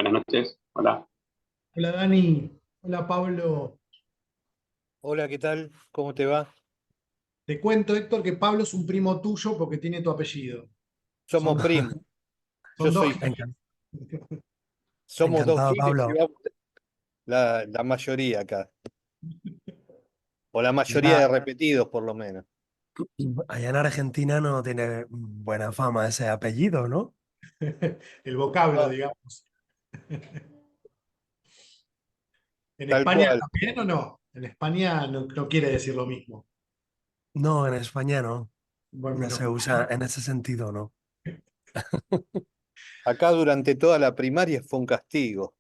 Buenas noches, hola. Hola Dani, hola Pablo. Hola, ¿qué tal? ¿Cómo te va? Te cuento, Héctor, que Pablo es un primo tuyo porque tiene tu apellido. Somos Son, primos. Yo son dos soy, Giles. somos dos Encantado, giles, Pablo. llevamos la mayoría acá, o la mayoría Ya, de repetidos por lo menos. allá en Argentina no tiene buena fama ese apellido, ¿no? El vocablo, No, digamos. ¿En tal España cual. también o no? En España no quiere decir lo mismo. No, en España no. Bueno, No menos se usa en ese sentido, ¿no? Acá durante toda la primaria fue un castigo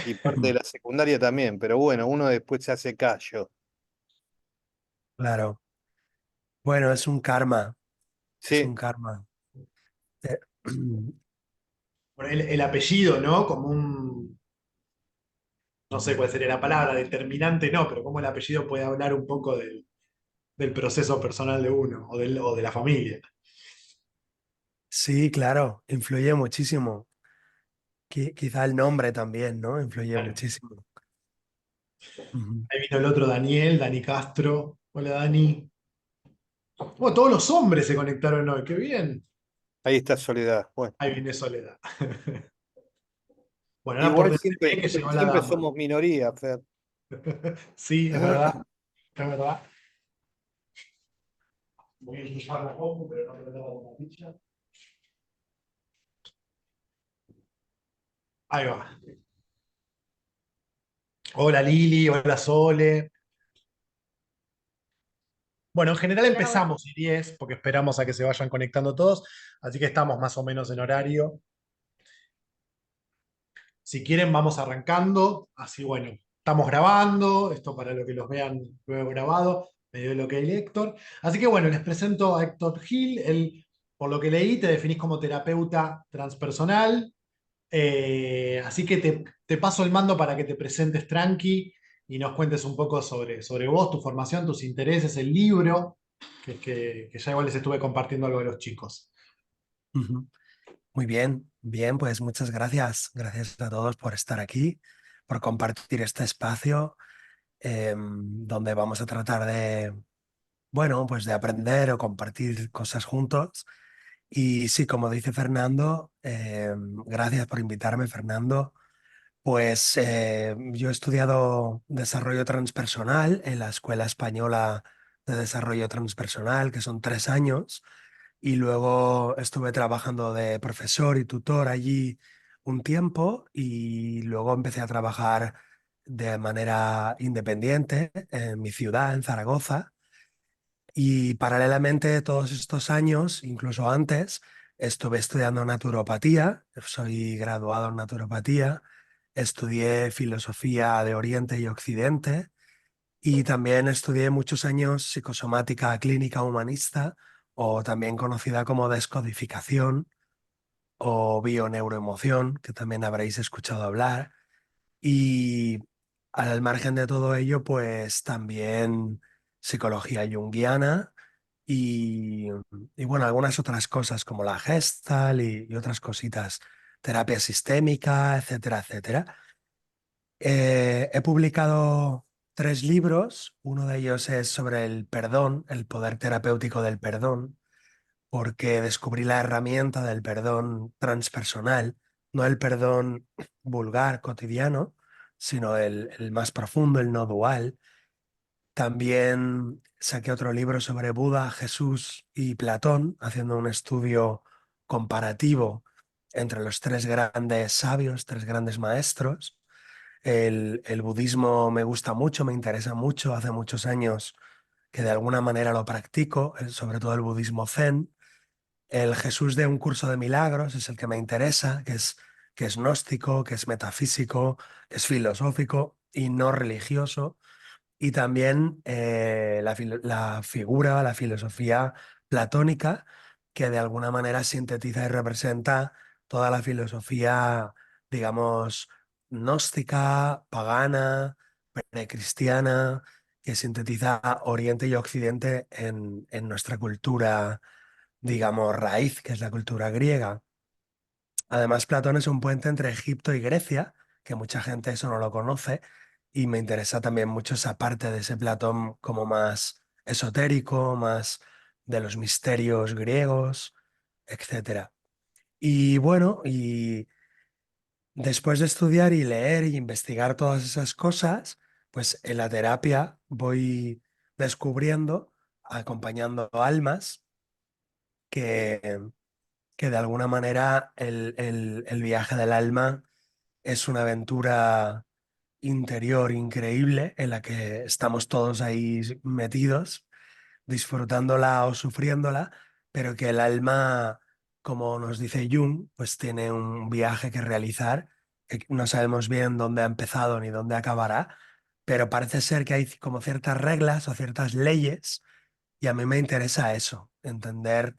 y parte de la secundaria también, pero bueno, uno después se hace callo. Claro. Bueno, es un karma, es un Sí, karma. Eh, Bueno, el apellido, ¿no? Como un, no sé cuál sería la palabra, determinante no, pero como el apellido puede hablar un poco del proceso personal de uno o de la familia. Sí, claro, influye muchísimo. Quizá el nombre también, ¿no? Influye muchísimo. Ujú. Ahí vino el otro Daniel, Dani Castro. Hola Dani. Bueno, todos los hombres se conectaron hoy, qué bien. ahí está Soledad. Bueno, Ahí viene Soledad. Bueno, ahora por igual también que llegó la siempre dama. somos minoría, Fer. Sí, es verdad, es verdad. Voy a enchufar la compu, pero no prender la bombilla. Ahí va. Hola Lili, hola Sole. Bueno, en general empezamos 10 porque esperamos a que se vayan conectando todos, así que estamos más o menos en horario. Si quieren, vamos arrancando. Así, bueno, estamos grabando. Esto para lo que los vean luego grabado. Me dio lo que hay Héctor. Así que, bueno, les presento a Héctor Gil. Él, por lo que leí, te definís como terapeuta transpersonal. Así que te paso el mando para que te presentes tranqui y nos cuentes un poco sobre vos, tu formación, tus intereses, el libro, que ya igual les estuve compartiendo algo de los chicos. Ujú. Muy bien, bien, pues muchas gracias. Gracias a todos por estar aquí, por compartir este espacio donde vamos a tratar de, bueno, pues de aprender o compartir cosas juntos. Y sí, como dice Fernando, gracias por invitarme, Fernando. Pues yo he estudiado desarrollo transpersonal en la Escuela Española de Desarrollo Transpersonal, que son 3 años, y luego estuve trabajando de profesor y tutor allí un tiempo y luego empecé a trabajar de manera independiente en mi ciudad, en Zaragoza. Y paralelamente todos estos años, incluso antes, estuve estudiando naturopatía, soy graduado en naturopatía, estudié filosofía de Oriente y Occidente y también estudié muchos años psicosomática clínica humanista o también conocida como descodificación o bioneuroemoción, que también habréis escuchado hablar. Y al margen de todo ello, pues también psicología junguiana y, y bueno, algunas otras cosas como la Gestalt y otras cositas, terapia sistémica, etcétera, etcétera. He publicado 3 libros, uno de ellos es sobre el perdón, el poder terapéutico del perdón, porque descubrí la herramienta del perdón transpersonal, no el perdón vulgar, cotidiano, sino el más profundo, el no dual. También saqué otro libro sobre Buda, Jesús y Platón, haciendo un estudio comparativo entre los 3 grandes sabios, 3 grandes maestros. El budismo me gusta mucho, me interesa mucho, hace muchos años que de alguna manera lo practico, sobre todo el budismo zen. El Jesús de Un Curso de Milagros es el que me interesa, que es gnóstico, que es metafísico, que es filosófico y no religioso. Y también la figura, la filosofía platónica, que de alguna manera sintetiza y representa toda la filosofía, digamos, gnóstica, pagana, precristiana, que sintetiza Oriente y Occidente en nuestra cultura, digamos, raíz, que es la cultura griega. Además, Platón es un puente entre Egipto y Grecia, que mucha gente eso no lo conoce, y me interesa también mucho esa parte de ese Platón como más esotérico, más de los misterios griegos, etcétera. Y bueno, y después de estudiar y leer y investigar todas esas cosas, pues en la terapia voy descubriendo, acompañando almas, que, que de alguna manera el viaje del alma es una aventura interior increíble en la que estamos todos ahí metidos disfrutándola o sufriéndola, pero que el alma, como nos dice Jung, pues tiene un viaje que realizar, que no sabemos bien dónde ha empezado ni dónde acabará, pero parece ser que hay como ciertas reglas o ciertas leyes, y a mí me interesa eso, entender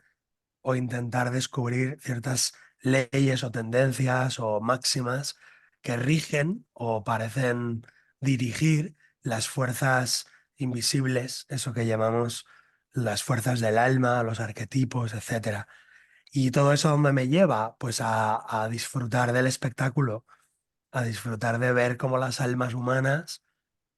o intentar descubrir ciertas leyes o tendencias o máximas que rigen o parecen dirigir las fuerzas invisibles, eso que llamamos las fuerzas del alma, los arquetipos, etcétera. Y todo eso, ¿dónde me lleva? Pues a disfrutar del espectáculo, a disfrutar de ver cómo las almas humanas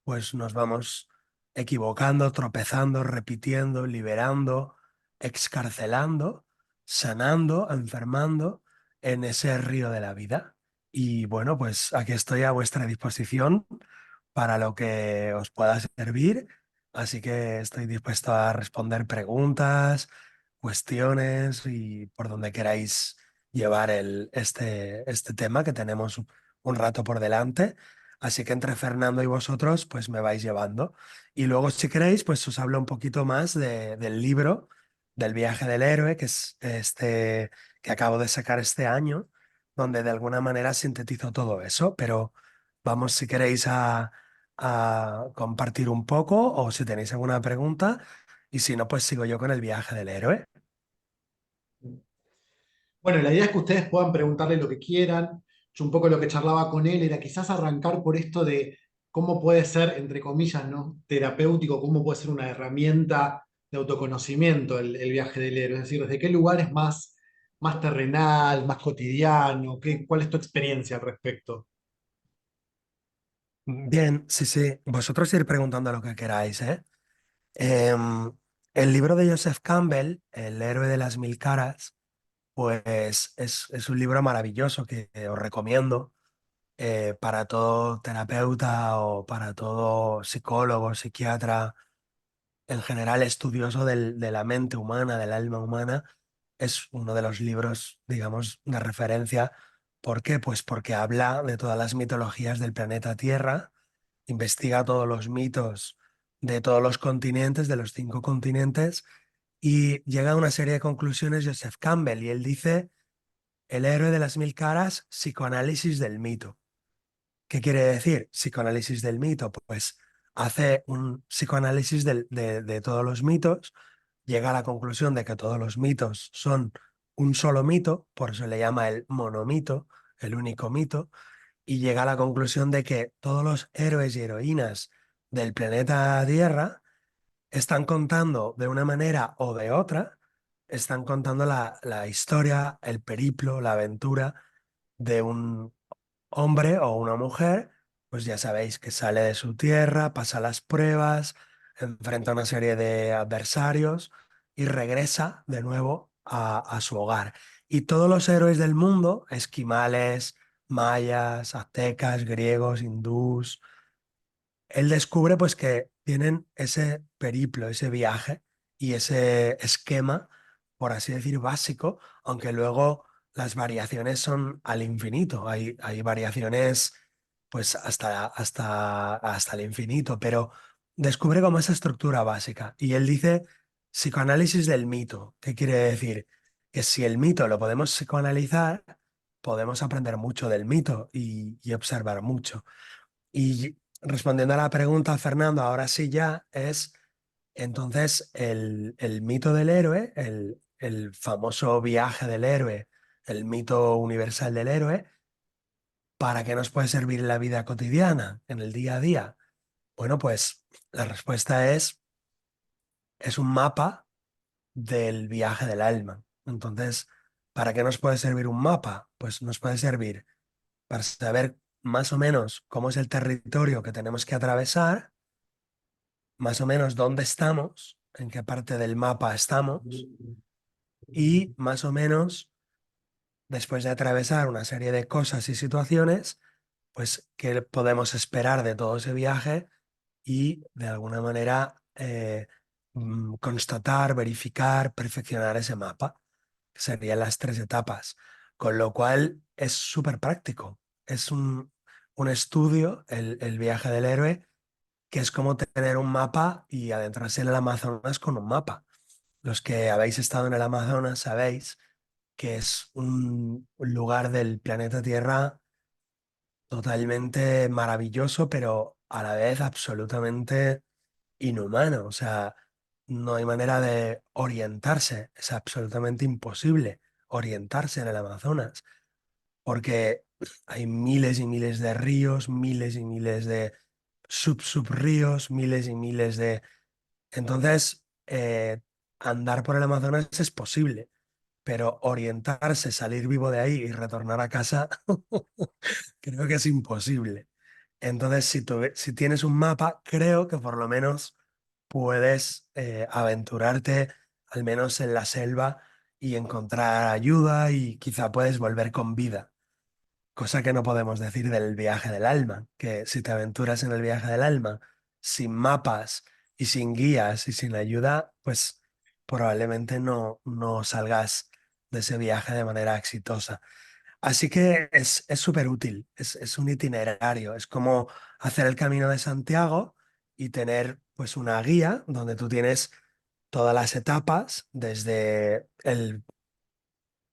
pues nos vamos equivocando, tropezando, repitiendo, liberando, excarcelando, sanando, enfermando en ese río de la vida. Y bueno, pues aquí estoy a vuestra disposición para lo que os pueda servir. Así que estoy dispuesto a responder preguntas, cuestiones y por donde queráis llevar este tema que tenemos un rato por delante. Así que entre Fernando y vosotros, pues me vais llevando. Y luego, si queréis, pues os hablo un poquito más del libro, del viaje del héroe, que es este que acabo de sacar este año, donde de alguna manera sintetizo todo eso. Pero vamos, si queréis, a compartir un poco o si tenéis alguna pregunta. Y si no, pues sigo yo con el viaje del héroe. Bueno, la idea es que ustedes puedan preguntarle lo que quieran. Yo un poco lo que charlaba con él era quizás arrancar por esto de cómo puede ser, entre comillas, ¿no? Terapéutico, cómo puede ser una herramienta de autoconocimiento el viaje del héroe. Es decir, desde qué lugar es más terrenal, más cotidiano, cuál es tu experiencia al respecto. Bien, sí, sí. Vosotros ir preguntando lo que queráis, ¿eh? Em, el libro de Joseph Campbell, El héroe de las mil caras, pues es un libro maravilloso que os recomiendo para todo terapeuta o para todo psicólogo, psiquiatra, en general estudioso de la mente humana, del alma humana. Es uno de los libros, digamos, de referencia. ¿Por qué? Pues porque habla de todas las mitologías del planeta Tierra, investiga todos los mitos de todos los continentes, de los 5 continentes, y llega a una serie de conclusiones Joseph Campbell, y él dice, el héroe de las mil caras, psicoanálisis del mito. ¿Qué quiere decir psicoanálisis del mito? Pues hace un psicoanálisis de todos los mitos, llega a la conclusión de que todos los mitos son un solo mito, por eso le llama el monomito, el único mito, y llega a la conclusión de que todos los héroes y heroínas del planeta Tierra están contando de una manera o de otra, están contando la historia, el periplo, la aventura de un hombre o una mujer, pues ya sabéis que sale de su tierra, pasa las pruebas, enfrenta una serie de adversarios y regresa de nuevo a su hogar. Y todos los héroes del mundo, esquimales, mayas, aztecas, griegos, hindús, él descubre pues que tienen ese periplo, ese viaje y ese esquema, por así decir, básico, aunque luego las variaciones son al infinito. Hay variaciones pues hasta el infinito, pero descubre como esa estructura básica. Y él dice psicoanálisis del mito. ¿Qué quiere decir? Que si el mito lo podemos psicoanalizar, podemos aprender mucho del mito y observar mucho. Y respondiendo a la pregunta, Fernando, ahora sí ya es entonces el mito del héroe, el famoso viaje del héroe, el mito universal del héroe, ¿para qué nos puede servir en la vida cotidiana, en el día a día? Bueno, pues la respuesta es un mapa del viaje del alma. Entonces, ¿Para qué nos puede servir un mapa? Pues nos puede servir para saber más o menos cómo es el territorio que tenemos que atravesar, más o menos dónde estamos, en qué parte del mapa estamos y más o menos después de atravesar una serie de cosas y situaciones, pues qué podemos esperar de todo ese viaje y de alguna manera constatar, verificar, perfeccionar ese mapa, que serían las tres etapas. Con lo cual es súper práctico. Es un estudio, el viaje del héroe, que es como tener un mapa y adentrarse en el Amazonas con un mapa. Los que habéis estado en el Amazonas sabéis que es un lugar del planeta Tierra totalmente maravilloso, pero a la vez absolutamente inhumano. O sea, no hay manera de orientarse. Es absolutamente imposible orientarse en el Amazonas, porque hay miles y miles de ríos, miles y miles de subríos, miles y miles de... Entonces, andar por el Amazonas es posible, pero orientarse, salir vivo de ahí y retornar a casa, creo que es imposible. Entonces, si tienes un mapa, creo que por lo menos puedes aventurarte, al menos en la selva, y encontrar ayuda y quizá puedes volver con vida. Cosa que no podemos decir del viaje del alma, que si te aventuras en el viaje del alma sin mapas y sin guías y sin ayuda, pues probablemente no salgas de ese viaje de manera exitosa. Así que es súper útil, es un itinerario, es como hacer el Camino de Santiago y tener pues una guía donde tú tienes todas las etapas, desde el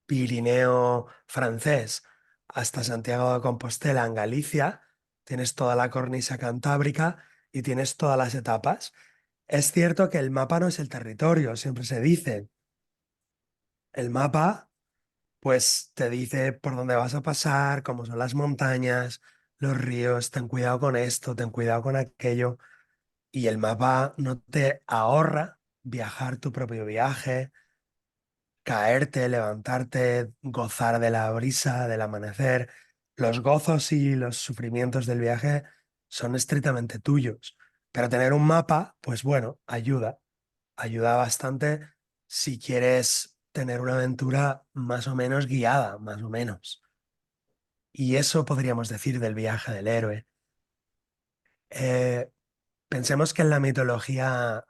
Pirineo francés hasta Santiago de Compostela en Galicia, tienes toda la cornisa cantábrica y tienes todas las etapas. Es cierto que el mapa no es el territorio, siempre se dice. El mapa, pues te dice por dónde vas a pasar, cómo son las montañas, los ríos, ten cuidado con esto, ten cuidado con aquello. Y el mapa no te ahorra viajar tu propio viaje, caerte, levantarte, gozar de la brisa, del amanecer. Los gozos y los sufrimientos del viaje son estrictamente tuyos. Pero tener un mapa, pues bueno, ayuda bastante si quieres tener una aventura más o menos guiada, más o menos. Y eso podríamos decir del viaje del héroe. Eh, Pensemos que en la mitología,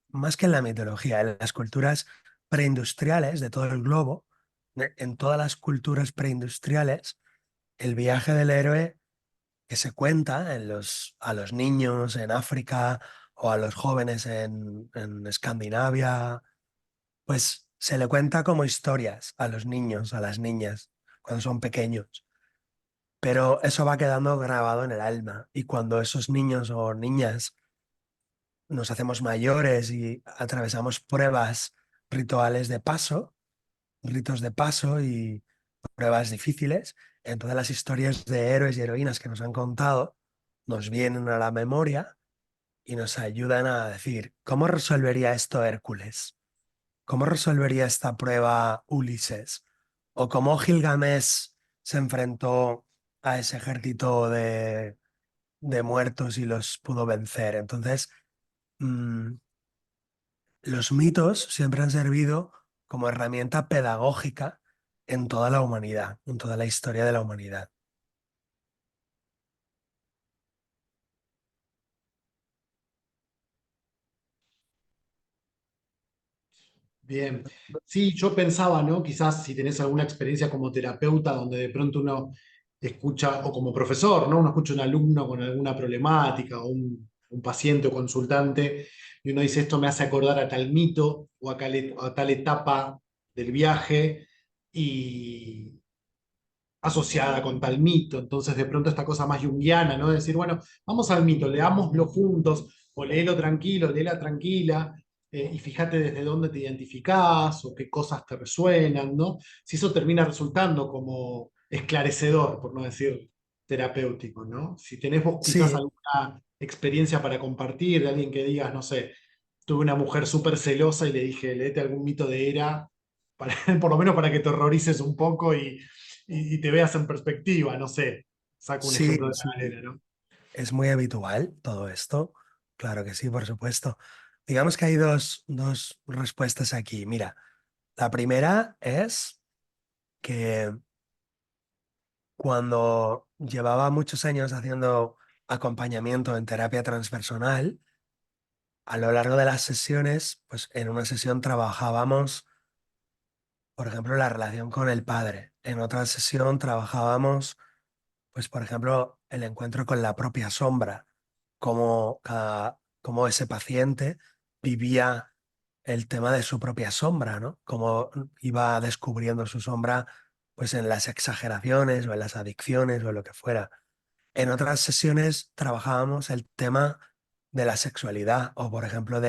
más que en la mitología, en las culturas preindustriales de todo el globo, en todas las culturas preindustriales, el viaje del héroe que se cuenta a los niños en África o a los jóvenes en Escandinavia, pues se le cuenta como historias a los niños, a las niñas, cuando son pequeños. Pero eso va quedando grabado en el alma y cuando esos niños o niñas nos hacemos mayores y atravesamos pruebas rituales de paso, ritos de paso y pruebas difíciles, entonces las historias de héroes y heroínas que nos han contado nos vienen a la memoria y nos ayudan a decir, ¿cómo resolvería esto Hércules? ¿Cómo resolvería esta prueba Ulises? ¿O cómo Gilgamesh se enfrentó a ese ejército de muertos y los pudo vencer? Entonces, mm, los mitos siempre han servido como herramienta pedagógica en toda la humanidad, en toda la historia de la humanidad. Bien. Sí, yo pensaba, ¿no? Quizás si tenés alguna experiencia como terapeuta donde de pronto uno escucha, o como profesor, ¿no? Uno escucha a un alumno con alguna problemática o un paciente o consultante y uno dice, esto me hace acordar a tal mito o a tal etapa del viaje y asociada con tal mito. Entonces, de pronto esta cosa más junguiana, ¿no? De decir, bueno, vamos al mito, leámoslo juntos, o léelo tranquilo, léela tranquila, y fíjate desde dónde te identificás o qué cosas te resuenan, ¿no? Si eso termina resultando como esclarecedor, por no decir terapéutico, ¿no? Si tenés vos quizás Sí, alguna experiencia para compartir de alguien que digas, no sé, tuve una mujer súper celosa y le dije, léete algún mito de Hera por lo menos para que te horrorices un poco y te veas en perspectiva, no sé, saco un Sí, ejemplo de la sí, galera, ¿no? es muy habitual todo esto. Claro que sí, por supuesto. Digamos que hay dos respuestas aquí. Mira, la primera es que cuando llevaba muchos años haciendo acompañamiento en terapia transpersonal, a lo largo de las sesiones, pues en una sesión trabajábamos, por ejemplo, la relación con el padre. En otra sesión trabajábamos, pues, por ejemplo, el encuentro con la propia sombra, cómo ese paciente vivía el tema de su propia sombra, ¿no? Cómo iba descubriendo su sombra, pues, en las exageraciones o en las adicciones o en lo que fuera. En otras sesiones trabajábamos el tema de la sexualidad o, por ejemplo,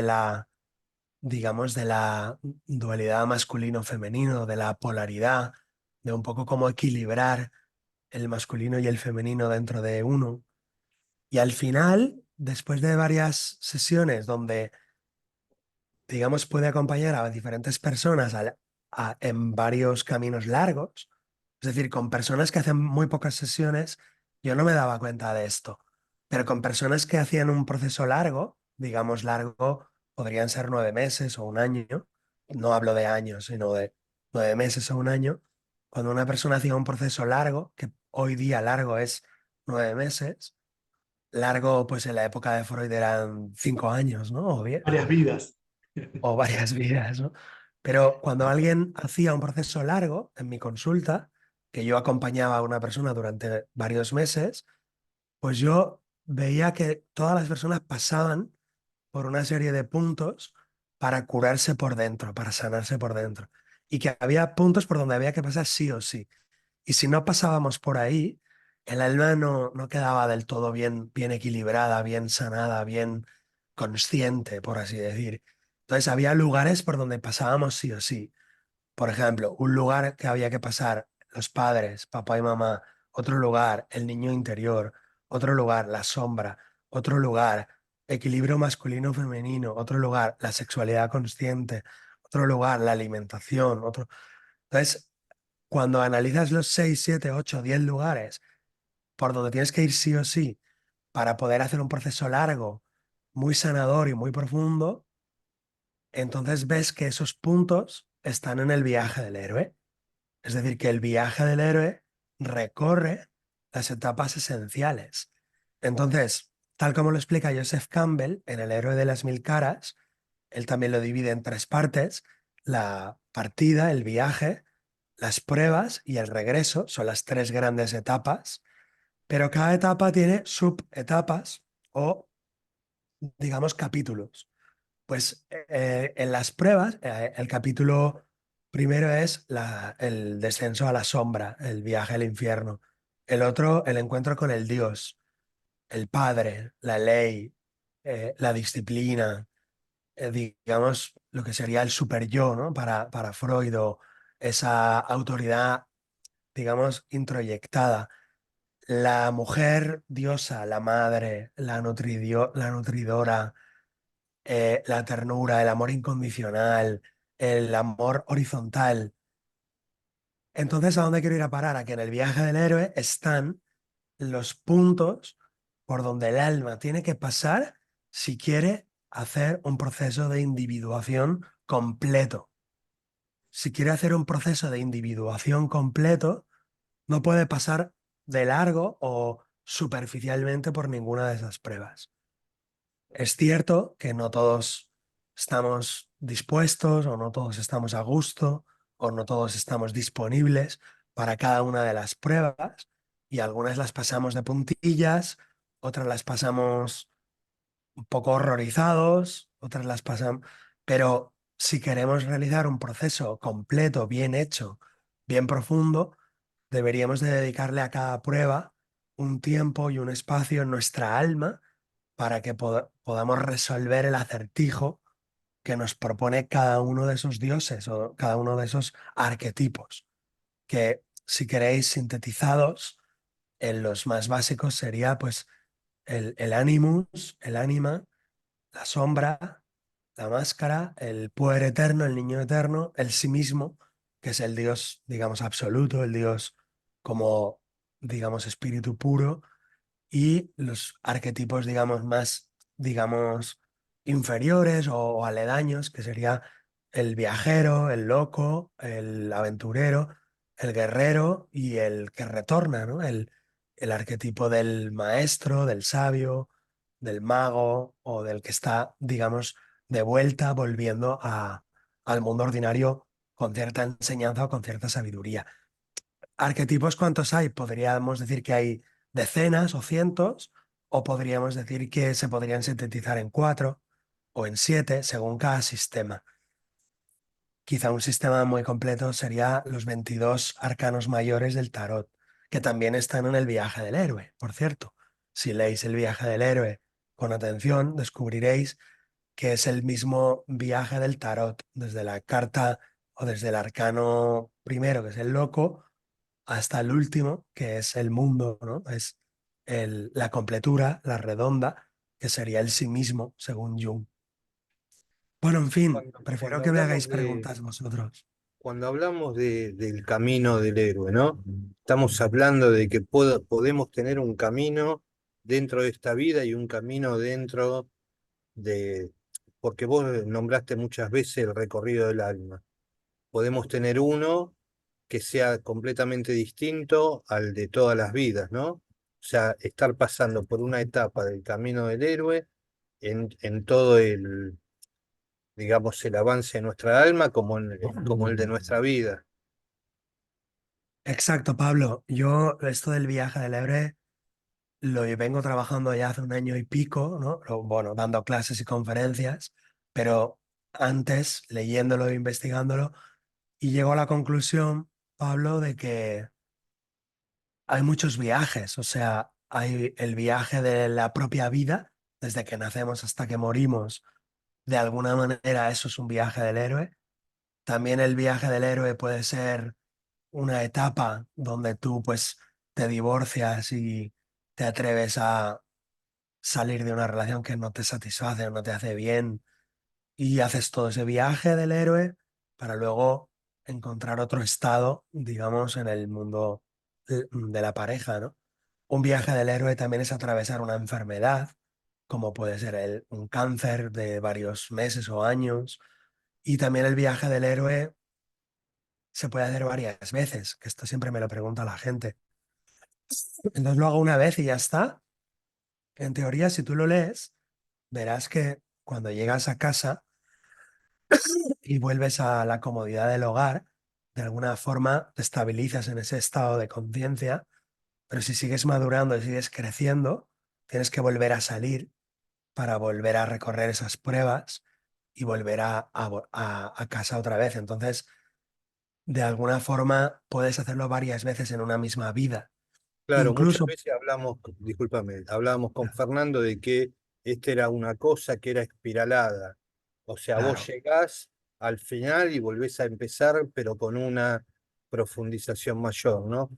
digamos, de la dualidad masculino-femenino, de la polaridad, de un poco cómo equilibrar el masculino y el femenino dentro de uno. Y al final, después de varias sesiones donde, digamos, puede acompañar a diferentes personas en varios caminos largos, es decir, con personas que hacen muy pocas sesiones, yo no me daba cuenta de esto, pero con personas que hacían un proceso largo, digamos largo, podrían ser 9 meses o un año, no hablo de años, sino de 9 meses o un año, cuando una persona hacía un proceso largo, que hoy día largo es 9 meses, largo pues en la época de Freud eran 5 años, ¿no? O 10 Varias vidas. o varias vidas, ¿no? Pero cuando alguien hacía un proceso largo en mi consulta, que yo acompañaba a una persona durante varios meses, pues yo veía que todas las personas pasaban por una serie de puntos para curarse por dentro, para sanarse por dentro. Y que había puntos por donde había que pasar sí o sí. Y si no pasábamos por ahí, el alma no quedaba del todo bien equilibrada, bien sanada, bien consciente, por así decir. Entonces había lugares por donde pasábamos sí o sí. Por ejemplo, un lugar que había que pasar los padres, papá y mamá, otro lugar, el niño interior, otro lugar, la sombra, otro lugar, equilibrio masculino-femenino, otro lugar, la sexualidad consciente, otro lugar, la alimentación, otro. Entonces, cuando analizas los 6, 7, 8, 10 lugares por donde tienes que ir sí o sí para poder hacer un proceso largo, muy sanador y muy profundo, entonces ves que esos puntos están en el viaje del héroe. Es decir, que el viaje del héroe recorre las etapas esenciales. Entonces, tal como lo explica Joseph Campbell en El héroe de las mil caras, él también lo divide en tres partes: la partida, el viaje, las pruebas y el regreso. Son las tres grandes etapas, pero cada etapa tiene subetapas o, digamos, capítulos. Pues en las pruebas, el capítulo primero es el descenso a la sombra, el viaje al infierno. El otro, el encuentro con el Dios, el Padre, la ley, la disciplina, digamos, lo que sería el super yo, ¿no? Para Freud, o esa autoridad, digamos, introyectada. La mujer diosa, la madre, la nutridora, la ternura, el amor incondicional, el amor horizontal. Entonces, ¿a dónde quiero ir a parar? A que en el viaje del héroe están los puntos por donde el alma tiene que pasar si quiere hacer un proceso de individuación completo. Si quiere hacer un proceso de individuación completo, no puede pasar de largo o superficialmente por ninguna de esas pruebas. Es cierto que no todos estamos dispuestos o no todos estamos a gusto o no todos estamos disponibles para cada una de las pruebas, y algunas las pasamos de puntillas, otras las pasamos un poco horrorizados, otras las pasamos. Pero si queremos realizar un proceso completo, bien hecho, bien profundo, deberíamos de dedicarle a cada prueba un tiempo y un espacio en nuestra alma para que podamos resolver el acertijo que nos propone cada uno de esos dioses o cada uno de esos arquetipos, que, si queréis, sintetizados en los más básicos, sería pues el animus, el ánima, la sombra, la máscara, el poder eterno, el niño eterno, el sí mismo que es el Dios, digamos, absoluto, el Dios como, digamos, espíritu puro, y los arquetipos, digamos, más, digamos, inferiores o aledaños, que sería el viajero, el loco, el aventurero, el guerrero y el que retorna, ¿no? El arquetipo del maestro, del sabio, del mago o del que está, digamos, de vuelta, volviendo al mundo ordinario con cierta enseñanza o con cierta sabiduría. ¿Arquetipos cuántos hay? Podríamos decir que hay decenas o cientos, o podríamos decir que se podrían sintetizar en 4 o en 7, según cada sistema. Quizá un sistema muy completo sería los 22 arcanos mayores del tarot, que también están en el viaje del héroe, por cierto. Si leéis el viaje del héroe con atención, descubriréis que es el mismo viaje del tarot, desde la carta o desde el arcano primero, que es el loco, hasta el último, que es el mundo, ¿no? Es la completura, la redonda, que sería el sí mismo, según Jung. Bueno, en fin, prefiero Cuando que me hablamos hagáis preguntas vosotros. cuando hablamos del camino del héroe, ¿no? Estamos hablando de que podemos tener un camino dentro de esta vida y un camino dentro de, porque vos nombraste muchas veces el recorrido del alma. Podemos tener uno que sea completamente distinto al de todas las vidas, ¿no? O sea, estar pasando por una etapa del camino del héroe en todo digamos, el avance de nuestra alma como el de nuestra vida. Exacto, Pablo. Yo esto del viaje del héroe lo vengo trabajando ya hace un año y pico, ¿no? Bueno, dando clases y conferencias, pero antes leyéndolo e investigándolo, y llego a la conclusión, Pablo, de que hay muchos viajes, o sea, hay el viaje de la propia vida, desde que nacemos hasta que morimos. De alguna manera eso es un viaje del héroe. También el viaje del héroe puede ser una etapa donde tú pues te divorcias y te atreves a salir de una relación que no te satisface o no te hace bien, y haces todo ese viaje del héroe para luego encontrar otro estado, digamos, en el mundo de la pareja, ¿no? Un viaje del héroe también es atravesar una enfermedad, como puede ser un cáncer de varios meses o años. Y también el viaje del héroe se puede hacer varias veces, que esto siempre me lo pregunta la gente. Entonces lo hago una vez y ya está. En teoría, si tú lo lees, verás que cuando llegas a casa y vuelves a la comodidad del hogar, de alguna forma te estabilizas en ese estado de conciencia, pero si sigues madurando y sigues creciendo, tienes que volver a salir para volver a recorrer esas pruebas y volver a casa otra vez. Entonces, de alguna forma, puedes hacerlo varias veces en una misma vida. Claro, muchas Incluso, veces discúlpame, hablábamos con Fernando de que esta era una cosa que era espiralada. O sea, vos claro, llegás al final y volvés a empezar, pero con una profundización mayor, ¿no?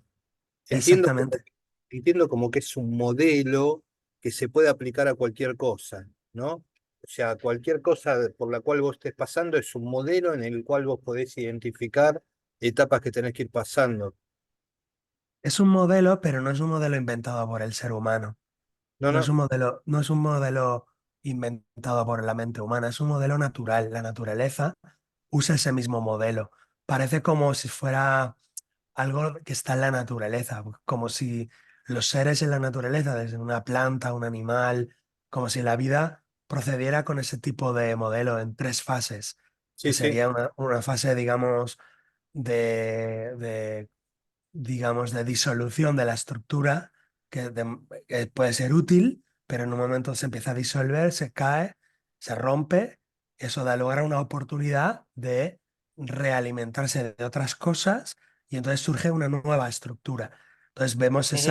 Entiendo como, exactamente. entiendo como que es un modelo que se puede aplicar a cualquier cosa, ¿no? O sea, cualquier cosa por la cual vos estés pasando es un modelo en el cual vos podés identificar etapas que tenés que ir pasando. Es un modelo, pero no es un modelo inventado por el ser humano. No, no, No es un modelo inventado por la mente humana, es un modelo natural. La naturaleza usa ese mismo modelo. Parece como si fuera algo que está en la naturaleza, como si los seres en la naturaleza, desde una planta, un animal, como si la vida procediera con ese tipo de modelo en 3 fases, que sí, sí. sería una fase, digamos, de digamos, de disolución de la estructura, que puede ser útil, pero en un momento se empieza a disolver, se cae, se rompe, eso da lugar a una oportunidad de realimentarse de otras cosas y entonces surge una nueva estructura. Entonces vemos Ujú.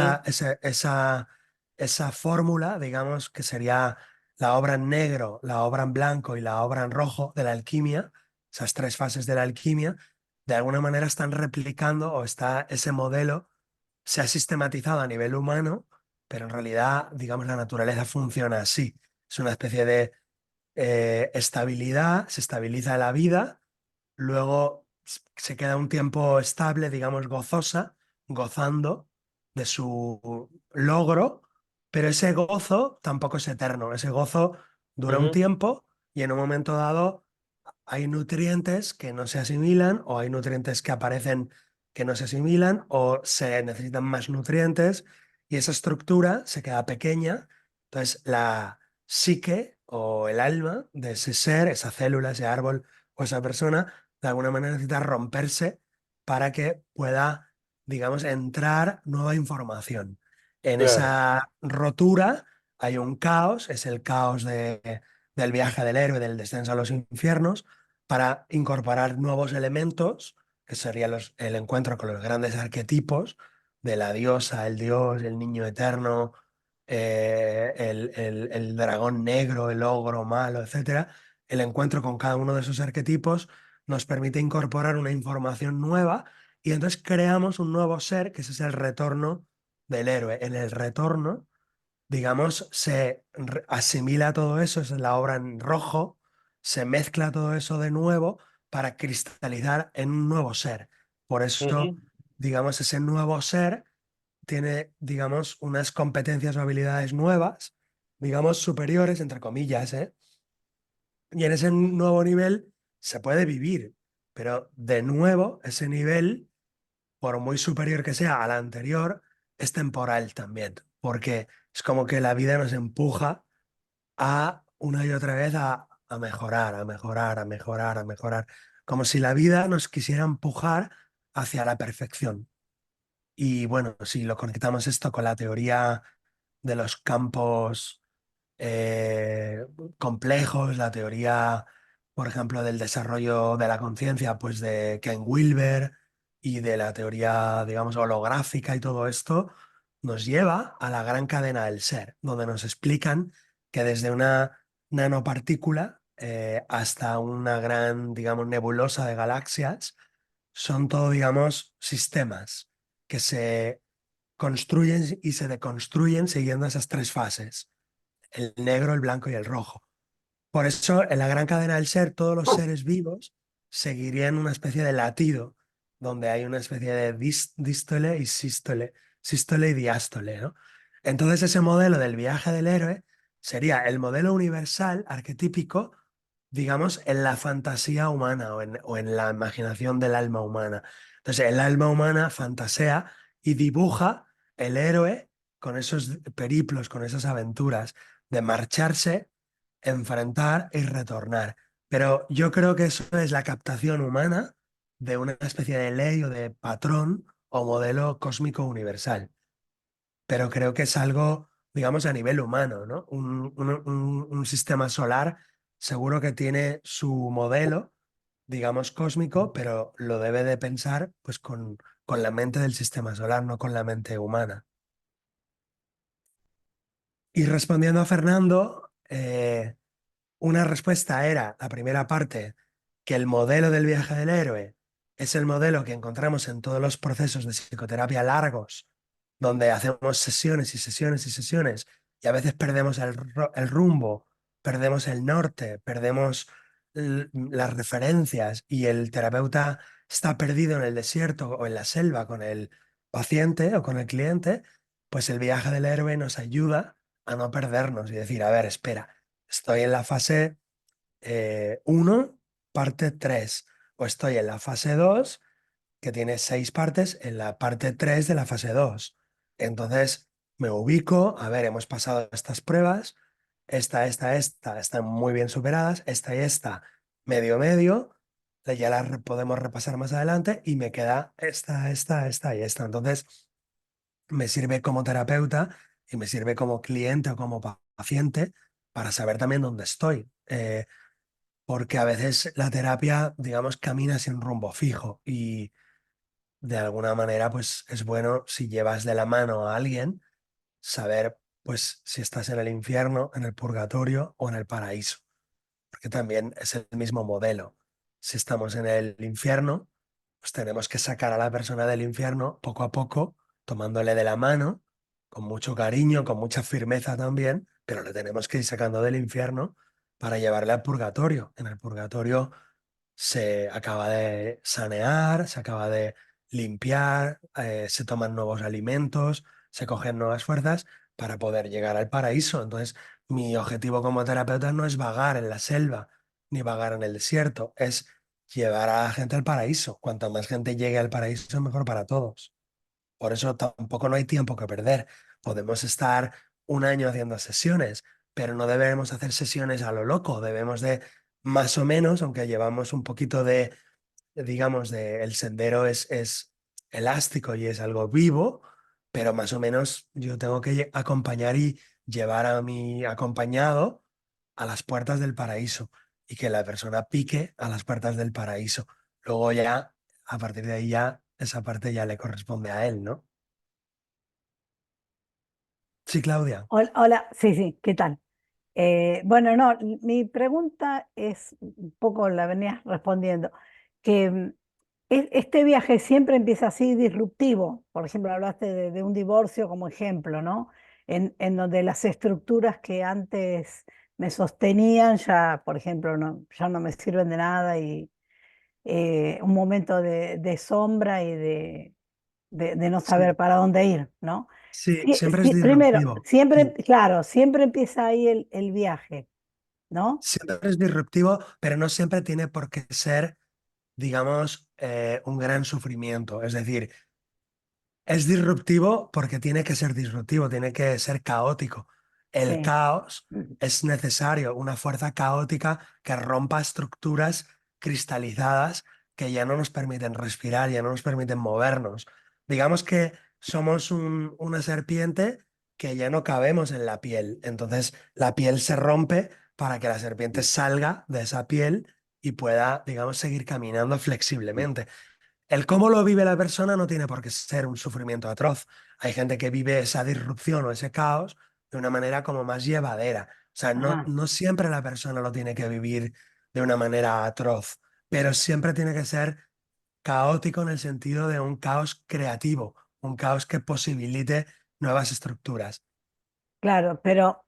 esa fórmula, digamos, que sería la obra en negro, la obra en blanco y la obra en rojo de la alquimia, esas 3 fases de la alquimia de alguna manera están replicando o está ese modelo, se ha sistematizado a nivel humano, pero en realidad, digamos, la naturaleza funciona así. Es una especie de estabilidad, se estabiliza la vida, luego se queda un tiempo estable, digamos, gozosa, gozando de su logro, pero ese gozo tampoco es eterno. Ese gozo dura un Ujú. tiempo y en un momento dado hay nutrientes que no se asimilan o hay nutrientes que aparecen que no se asimilan o se necesitan más nutrientes y esa estructura se queda pequeña. Entonces la psique o el alma de ese ser, esa célula, ese árbol o esa persona, de alguna manera necesita romperse para que pueda, digamos, entrar nueva información. En Claro. esa rotura hay un caos, es el caos del viaje del héroe, del descenso a los infiernos, para incorporar nuevos elementos, que serían el encuentro con los grandes arquetipos de la diosa, el dios, el niño eterno, el dragón negro, el ogro malo, etcétera. El encuentro con cada uno de esos arquetipos nos permite incorporar una información nueva y entonces creamos un nuevo ser, que ese es el retorno del héroe. En el retorno, digamos, se asimila todo eso, es la obra en rojo, se mezcla todo eso de nuevo para cristalizar en un nuevo ser. Por eso, Ujú. digamos, ese nuevo ser tiene, digamos, unas competencias o habilidades nuevas, digamos, superiores, entre comillas, ¿eh? Y en ese nuevo nivel se puede vivir, pero de nuevo ese nivel, por muy superior que sea al anterior, es temporal también, porque es como que la vida nos empuja a una y otra vez a mejorar, a mejorar, a mejorar, a mejorar, como si la vida nos quisiera empujar hacia la perfección. Y bueno, si lo conectamos esto con la teoría de los campos eh, complejos, la teoría, por ejemplo, del desarrollo de la conciencia, pues de Ken Wilber y de la teoría, digamos, holográfica y todo esto, nos lleva a la gran cadena del ser, donde nos explican que desde una nanopartícula hasta una gran, digamos, nebulosa de galaxias, son todo, digamos, sistemas que se construyen y se deconstruyen siguiendo esas tres fases: el negro, el blanco y el rojo. Por eso, en la gran cadena del ser, todos los seres vivos seguirían una especie de latido, donde hay una especie de dístole y sístole, sístole y diástole, ¿no? Entonces, ese modelo del viaje del héroe sería el modelo universal, arquetípico, digamos, en la fantasía humana o en la imaginación del alma humana. Entonces, el alma humana fantasea y dibuja el héroe con esos periplos, con esas aventuras de marcharse, enfrentar y retornar. Pero yo creo que eso es la captación humana de una especie de ley o de patrón o modelo cósmico universal. Pero creo que es algo, digamos, a nivel humano, ¿no? Un sistema solar seguro que tiene su modelo, digamos, cósmico, pero lo debe de pensar pues con la mente del sistema solar, no con la mente humana. Y respondiendo a Fernando, una respuesta era, la primera parte, que el modelo del viaje del héroe es el modelo que encontramos en todos los procesos de psicoterapia largos, donde hacemos sesiones y sesiones y sesiones y a veces perdemos el rumbo, perdemos el norte, perdemos las referencias y el terapeuta está perdido en el desierto o en la selva con el paciente o con el cliente, pues el viaje del héroe nos ayuda a no perdernos y decir, a ver, espera, estoy en la fase 1, parte 3, o estoy en la fase 2 que tiene 6 partes, en la parte 3 de la fase 2. Entonces me ubico, a ver, hemos pasado estas pruebas, esta, están muy bien superadas, esta y esta, medio, medio, ya las podemos repasar más adelante y me queda esta y esta. Entonces me sirve como terapeuta y me sirve como cliente o como paciente para saber también dónde estoy. Porque a veces la terapia, digamos, camina sin rumbo fijo y de alguna manera, pues es bueno si llevas de la mano a alguien, saber, pues, si estás en el infierno, en el purgatorio o en el paraíso, porque también es el mismo modelo. Si estamos en el infierno, pues tenemos que sacar a la persona del infierno poco a poco, tomándole de la mano, con mucho cariño, con mucha firmeza también, pero le tenemos que ir sacando del infierno para llevarle al purgatorio. En el purgatorio se acaba de sanear, se acaba de limpiar, se toman nuevos alimentos, se cogen nuevas fuerzas para poder llegar al paraíso. Entonces, mi objetivo como terapeuta no es vagar en la selva ni vagar en el desierto, es llevar a la gente al paraíso. Cuanta más gente llegue al paraíso, mejor para todos. Por eso tampoco no hay tiempo que perder. Podemos estar un año haciendo sesiones, pero no debemos hacer sesiones a lo loco. Debemos de, más o menos, aunque llevamos un poquito de, digamos, de, el sendero es elástico y es algo vivo, pero más o menos yo tengo que acompañar y llevar a mi acompañado a las puertas del paraíso y que la persona pique a las puertas del paraíso. Luego ya, a partir de ahí ya, esa parte ya le corresponde a él, ¿no? Sí, Claudia. Hola, hola, sí, sí, ¿qué tal? Bueno, no, mi pregunta es un poco, la venías respondiendo, que este viaje siempre empieza así disruptivo. Por ejemplo, hablaste de un divorcio como ejemplo, ¿no? En donde las estructuras que antes me sostenían ya, por ejemplo, no, ya no me sirven de nada y un momento de sombra y de no Sí, saber para dónde ir, ¿no? sí, Sí, siempre es sí, primero, disruptivo. siempre, Sí, claro, siempre empieza ahí el viaje, ¿no? siempre es disruptivo, pero no siempre tiene por qué ser, digamos, un gran sufrimiento. Es decir, es disruptivo porque tiene que ser disruptivo, tiene que ser caótico. El Sí. caos es necesario, una fuerza caótica que rompa estructuras cristalizadas que ya no nos permiten respirar, ya no nos permiten movernos. Digamos que somos una serpiente que ya no cabemos en la piel. Entonces la piel se rompe para que la serpiente salga de esa piel y pueda, digamos, seguir caminando flexiblemente. El cómo lo vive la persona no tiene por qué ser un sufrimiento atroz. Hay gente que vive esa disrupción o ese caos de una manera como más llevadera. O sea, no, Ajá. no siempre la persona lo tiene que vivir de una manera atroz, pero siempre tiene que ser caótico en el sentido de un caos creativo, un caos que posibilite nuevas estructuras. Claro, pero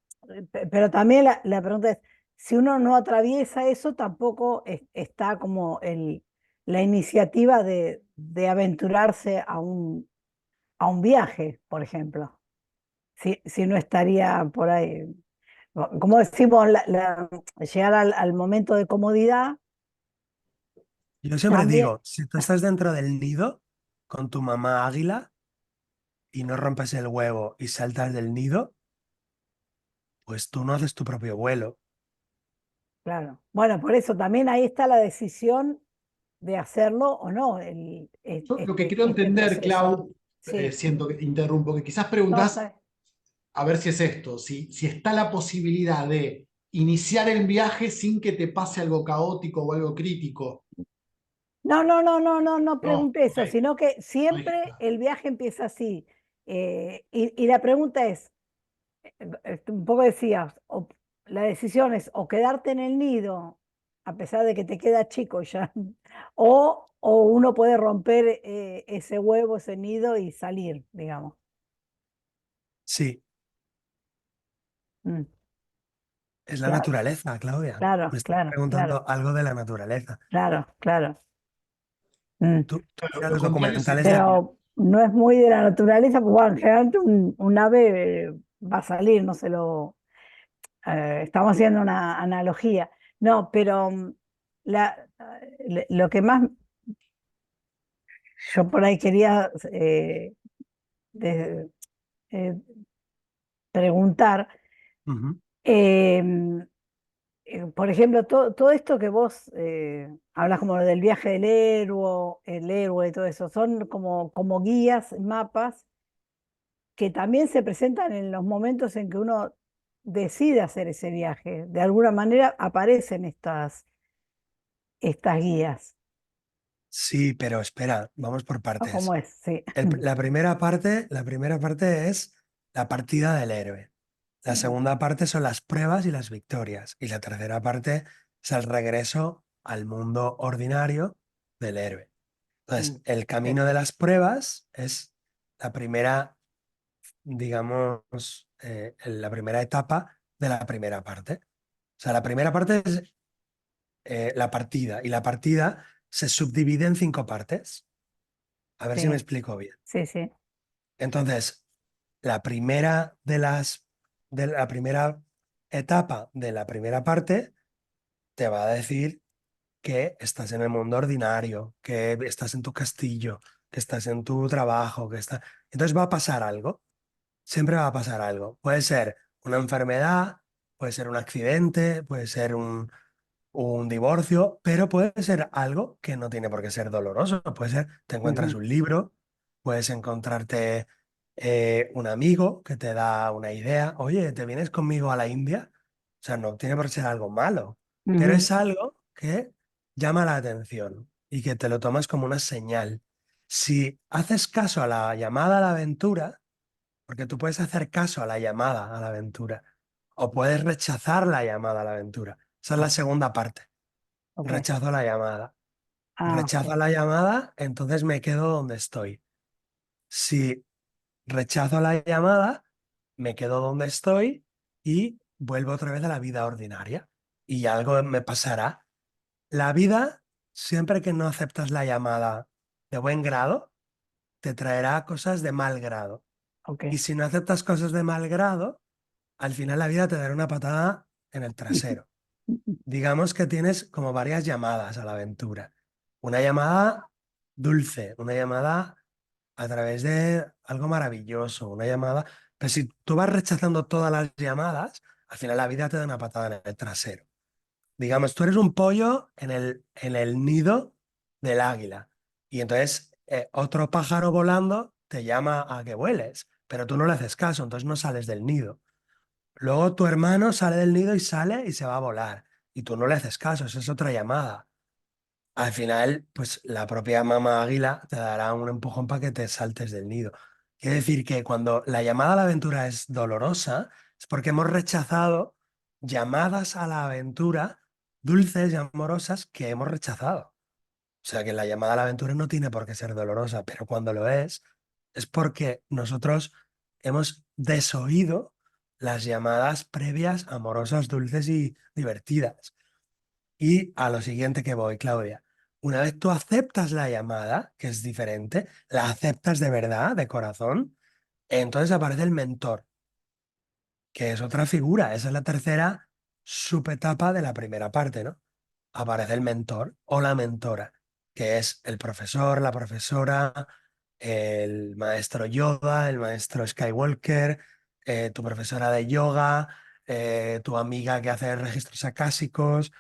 también la pregunta es, si uno no atraviesa eso, tampoco está como la iniciativa de aventurarse a un viaje, por ejemplo. Si no estaría por ahí. Como decimos, llegar al momento de comodidad Yo siempre también, digo, si tú estás dentro del nido con tu mamá águila y no rompes el huevo y saltas del nido, pues tú no haces tu propio vuelo. claro. Bueno, por eso también ahí está la decisión de hacerlo o no, Yo lo que quiero este entender, proceso. Clau, Sí, siento que interrumpo, que quizás no, preguntas está. a ver si es esto, si está la posibilidad de iniciar el viaje sin que te pase algo caótico o algo crítico. No, no, no, no, no, no No, pregunté ok, eso, sino que no siempre dijiste. el viaje empieza así. Y la pregunta es, un poco decías, la decisión es o quedarte en el nido, a pesar de que te queda chico ya, o uno puede romper ese huevo, ese nido y salir, digamos. Sí, Mm, es la claro, naturaleza, Claudia. claro, Me estás claro, claro, preguntando algo de la naturaleza. claro, claro. Mm. Tú No, mira lo los contrario documentales sería, de... Pero no es muy de la naturaleza, porque bueno, generalmente un ave va a salir, no se lo... estamos haciendo una analogía. No, pero lo que más yo por ahí quería de- eh, preguntar, Ujú. eh, por ejemplo, todo esto que vos hablas como del viaje del héroe y todo eso, son como guías, mapas que también se presentan en los momentos en que uno decide hacer ese viaje. De alguna manera aparecen estas guías. Sí, pero espera, vamos por ¿No? ¿Cómo partes. es? Sí. La primera parte es la partida del héroe. La segunda parte son las pruebas y las victorias. Y la tercera parte es el regreso al mundo ordinario del héroe. Mm, Entonces, el sí. camino de las pruebas es la primera, digamos, la primera etapa de la primera parte. O sea, la primera parte es la partida, y la partida se subdivide en 5 partes. A ver si me Sí, explico bien. sí, sí. Entonces, la primera de la primera etapa de la primera parte te va a decir que estás en el mundo ordinario, que estás en tu castillo, que estás en tu trabajo, que está. Entonces va a pasar algo, siempre va a pasar algo. Puede ser una enfermedad, puede ser un accidente, puede ser un divorcio, pero puede ser algo que no tiene por qué ser doloroso. Puede ser, te encuentras Ujú, un libro, puedes encontrarte un amigo que te da una idea. Oye, ¿te vienes conmigo a la India? O sea, no tiene por qué ser algo malo, pero ujú, es algo que llama la atención y que te lo tomas como una señal. Si haces caso a la llamada a la aventura, porque tú puedes hacer caso a la llamada a la aventura o puedes rechazar la llamada a la aventura. Esa es la segunda parte. ok. Rechazo la llamada. Ah, Rechazo ok. la llamada, entonces me quedo donde estoy. Si rechazo la llamada, me quedo donde estoy y vuelvo otra vez a la vida ordinaria. Y algo me pasará. La vida, siempre que no aceptas la llamada de buen grado, te traerá cosas de mal grado. Ok. Y si no aceptas cosas de mal grado, al final la vida te dará una patada en el trasero. Digamos que tienes como varias llamadas a la aventura. Una llamada dulce, una llamada a través de algo maravilloso, una llamada. Pero si tú vas rechazando todas las llamadas, al final la vida te da una patada en el trasero. Digamos, tú eres un pollo en el nido del águila. Y entonces otro pájaro volando te llama a que vueles, pero tú no le haces caso, entonces no sales del nido. Luego tu hermano sale del nido y sale y se va a volar. Y tú no le haces caso, esa es otra llamada. Al final, pues la propia mamá águila te dará un empujón para que te saltes del nido. Quiere decir que cuando la llamada a la aventura es dolorosa, es porque hemos rechazado llamadas a la aventura dulces y amorosas que hemos rechazado. O sea que la llamada a la aventura no tiene por qué ser dolorosa, pero cuando lo es porque nosotros hemos desoído las llamadas previas amorosas, dulces y divertidas. Y a lo siguiente que voy, Claudia. Una vez tú aceptas la llamada, que es diferente, la aceptas de verdad, de corazón, entonces aparece el mentor, que es otra figura. Esa es la tercera subetapa de la primera parte, ¿no? Aparece el mentor o la mentora, que es el profesor, la profesora, el maestro Yoda, el maestro Skywalker, tu profesora de yoga, tu amiga que hace registros acásicos,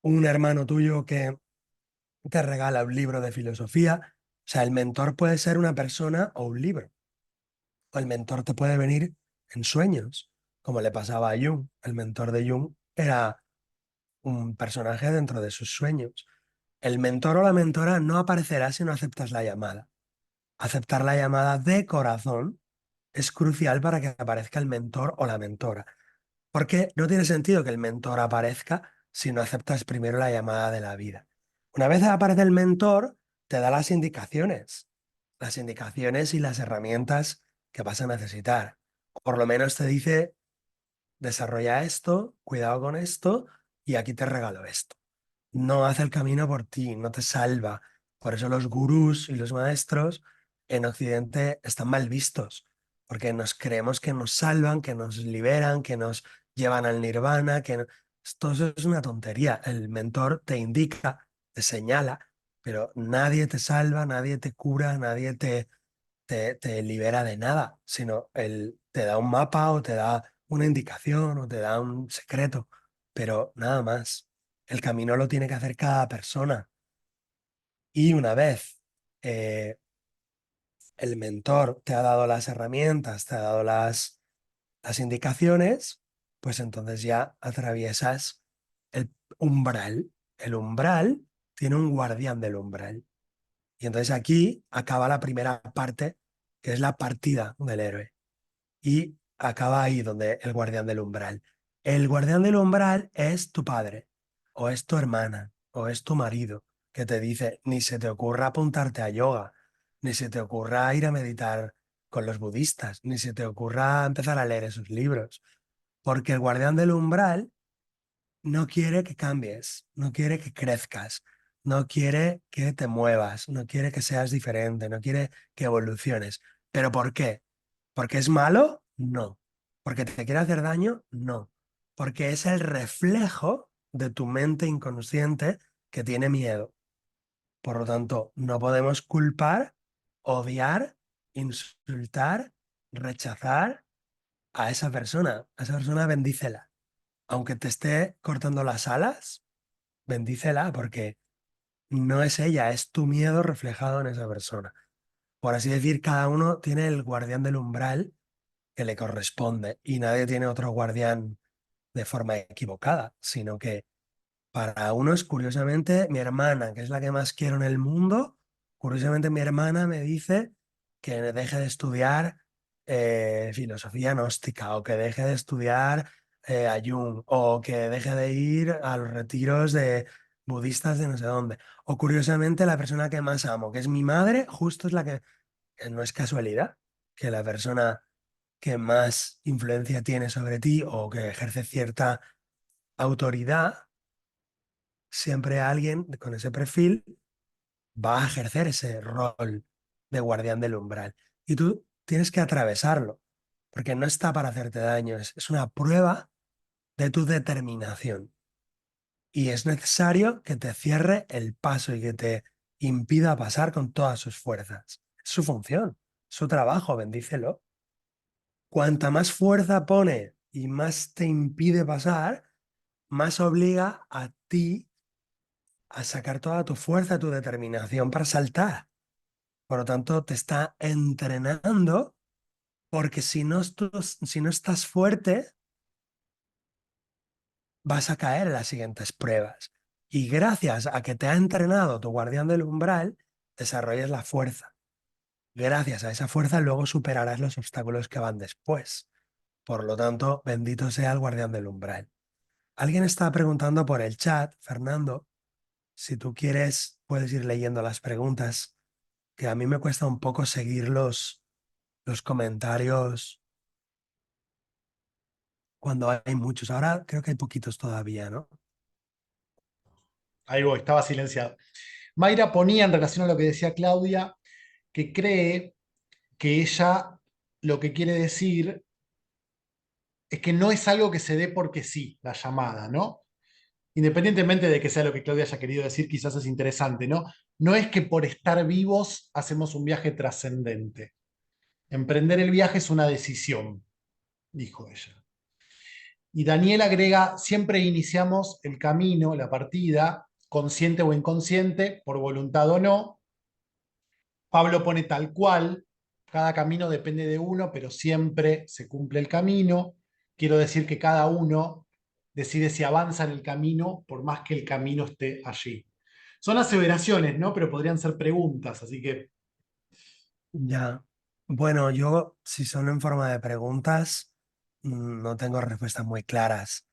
un hermano tuyo que te regala un libro de filosofía. O sea, el mentor puede ser una persona o un libro. O el mentor te puede venir en sueños, como le pasaba a Jung. El mentor de Jung era un personaje dentro de sus sueños. El mentor o la mentora no aparecerá si no aceptas la llamada. Aceptar la llamada de corazón es crucial para que aparezca el mentor o la mentora. Porque no tiene sentido que el mentor aparezca si no aceptas primero la llamada de la vida. Una vez aparece el mentor, te da las indicaciones y las herramientas que vas a necesitar. Por lo menos te dice, desarrolla esto, cuidado con esto y aquí te regalo esto. No hace el camino por ti, no te salva. Por eso los gurús y los maestros en Occidente están mal vistos, porque nos creemos que nos salvan, que nos liberan, que nos llevan al nirvana, todo eso es una tontería. El mentor te indica, te señala, pero nadie te salva, nadie te cura, nadie te libera de nada, sino él te da un mapa o te da una indicación o te da un secreto, pero nada más. El camino lo tiene que hacer cada persona. Y una vez eh, el mentor te ha dado las herramientas, te ha dado las indicaciones, pues entonces ya atraviesas el umbral. El umbral tiene un guardián del umbral. Y entonces aquí acaba la primera parte, que es la partida del héroe. Y acaba ahí donde el guardián del umbral. El guardián del umbral es tu padre, o es tu hermana, o es tu marido, que te dice, ni se te ocurra apuntarte a yoga, ni se te ocurra ir a meditar con los budistas, ni se te ocurra empezar a leer esos libros, porque el guardián del umbral no quiere que cambies, no quiere que crezcas, no quiere que te muevas, no quiere que seas diferente, no quiere que evoluciones. ¿Pero por qué? ¿Porque es malo? No. ¿Porque te quiere hacer daño? No. Porque es el reflejo de tu mente inconsciente que tiene miedo. Por lo tanto, no podemos culpar, odiar, insultar, rechazar a esa persona. A esa persona bendícela. Aunque te esté cortando las alas, bendícela porque no es ella, es tu miedo reflejado en esa persona. Por así decir, cada uno tiene el guardián del umbral que le corresponde y nadie tiene otro guardián de forma equivocada, sino que para unos, curiosamente, mi hermana, que es la que más quiero en el mundo, curiosamente mi hermana me dice que deje de estudiar filosofía gnóstica o que deje de estudiar a Jung o que deje de ir a los retiros de budistas de no sé dónde. O curiosamente la persona que más amo, que es mi madre, justo es la que no es casualidad, que la persona que más influencia tiene sobre ti o que ejerce cierta autoridad, siempre alguien con ese perfil va a ejercer ese rol de guardián del umbral. Y tú tienes que atravesarlo, porque no está para hacerte daño, es una prueba de tu determinación. Y es necesario que te cierre el paso y que te impida pasar con todas sus fuerzas. Es su función, su trabajo, bendícelo. Cuanta más fuerza pone y más te impide pasar, más obliga a ti a sacar toda tu fuerza, tu determinación para saltar. Por lo tanto, te está entrenando porque si no estás fuerte, vas a caer en las siguientes pruebas. Y gracias a que te ha entrenado tu guardián del umbral, desarrollas la fuerza. Gracias a esa fuerza, luego superarás los obstáculos que van después. Por lo tanto, bendito sea el guardián del umbral. Alguien está preguntando por el chat, Fernando. Si tú quieres, puedes ir leyendo las preguntas, que a mí me cuesta un poco seguir los comentarios cuando hay muchos. Ahora creo que hay poquitos todavía, ¿no? Ahí voy, estaba silenciado. Mayra ponía en relación a lo que decía Claudia, que cree que ella lo que quiere decir es que no es algo que se dé porque sí, la llamada, ¿no? Independientemente de que sea lo que Claudia haya querido decir, quizás es interesante, ¿no? No es que por estar vivos hacemos un viaje trascendente. Emprender el viaje es una decisión, dijo ella. Y Daniel agrega, siempre iniciamos el camino, la partida, consciente o inconsciente, por voluntad o no. Pablo pone tal cual, cada camino depende de uno, pero siempre se cumple el camino. Quiero decir que cada uno decide si avanza en el camino, por más que el camino esté allí. Son aseveraciones, ¿no? Pero podrían ser preguntas, así que Ya. Bueno, yo, si son en forma de preguntas, no tengo respuestas muy claras.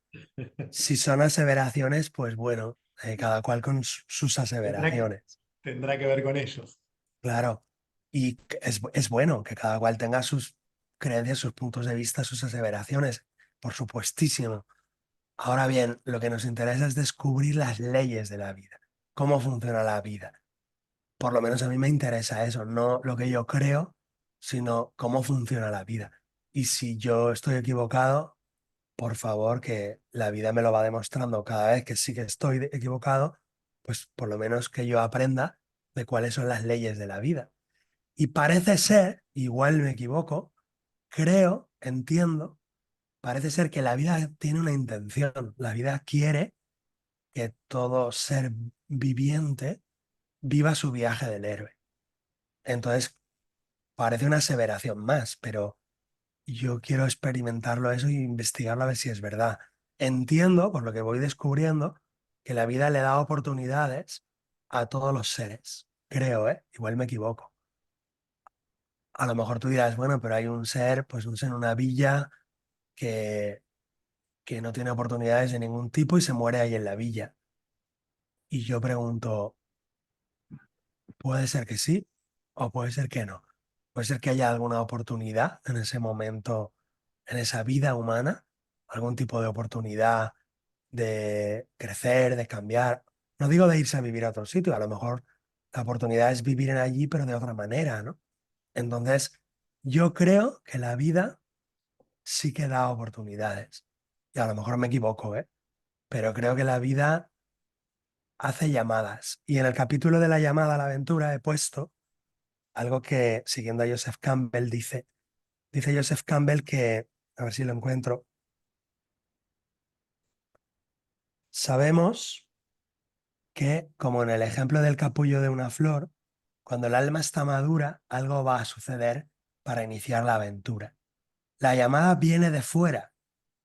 Si son aseveraciones, pues bueno, cada cual con sus tendrá, aseveraciones. tendrá que ver con ellos. Claro. Y es bueno que cada cual tenga sus creencias, sus puntos de vista, sus aseveraciones, por supuestísimo. Ahora bien, lo que nos interesa es descubrir las leyes de la vida, cómo funciona la vida. Por lo menos a mí me interesa eso, no lo que yo creo, sino cómo funciona la vida. Y si yo estoy equivocado, por favor, que la vida me lo va demostrando cada vez que sí que estoy equivocado, pues por lo menos que yo aprenda de cuáles son las leyes de la vida. Y parece ser, igual me equivoco, creo, entiendo, parece ser que la vida tiene una intención. La vida quiere que todo ser viviente viva su viaje del héroe. Entonces, parece una aseveración más, pero yo quiero experimentarlo eso y investigarlo a ver si es verdad. Entiendo, por lo que voy descubriendo, que la vida le da oportunidades a todos los seres. Creo, ¿eh? Igual me equivoco. A lo mejor tú dirás, bueno, pero hay un ser, pues un ser en una villa que, que no tiene oportunidades de ningún tipo y se muere ahí en la villa. Y yo pregunto, puede ser que sí o puede ser que no. Puede ser que haya alguna oportunidad en ese momento, en esa vida humana, algún tipo de oportunidad de crecer, de cambiar. No digo de irse a vivir a otro sitio, a lo mejor la oportunidad es vivir en allí, pero de otra manera, ¿no? Entonces, yo creo que la vida sí que da oportunidades. Y a lo mejor me equivoco, ¿eh? Pero creo que la vida hace llamadas. Y en el capítulo de la llamada a la aventura he puesto algo que, siguiendo a Joseph Campbell, dice Joseph Campbell que, a ver si lo encuentro, sabemos que, como en el ejemplo del capullo de una flor, cuando el alma está madura, algo va a suceder para iniciar la aventura. La llamada viene de fuera,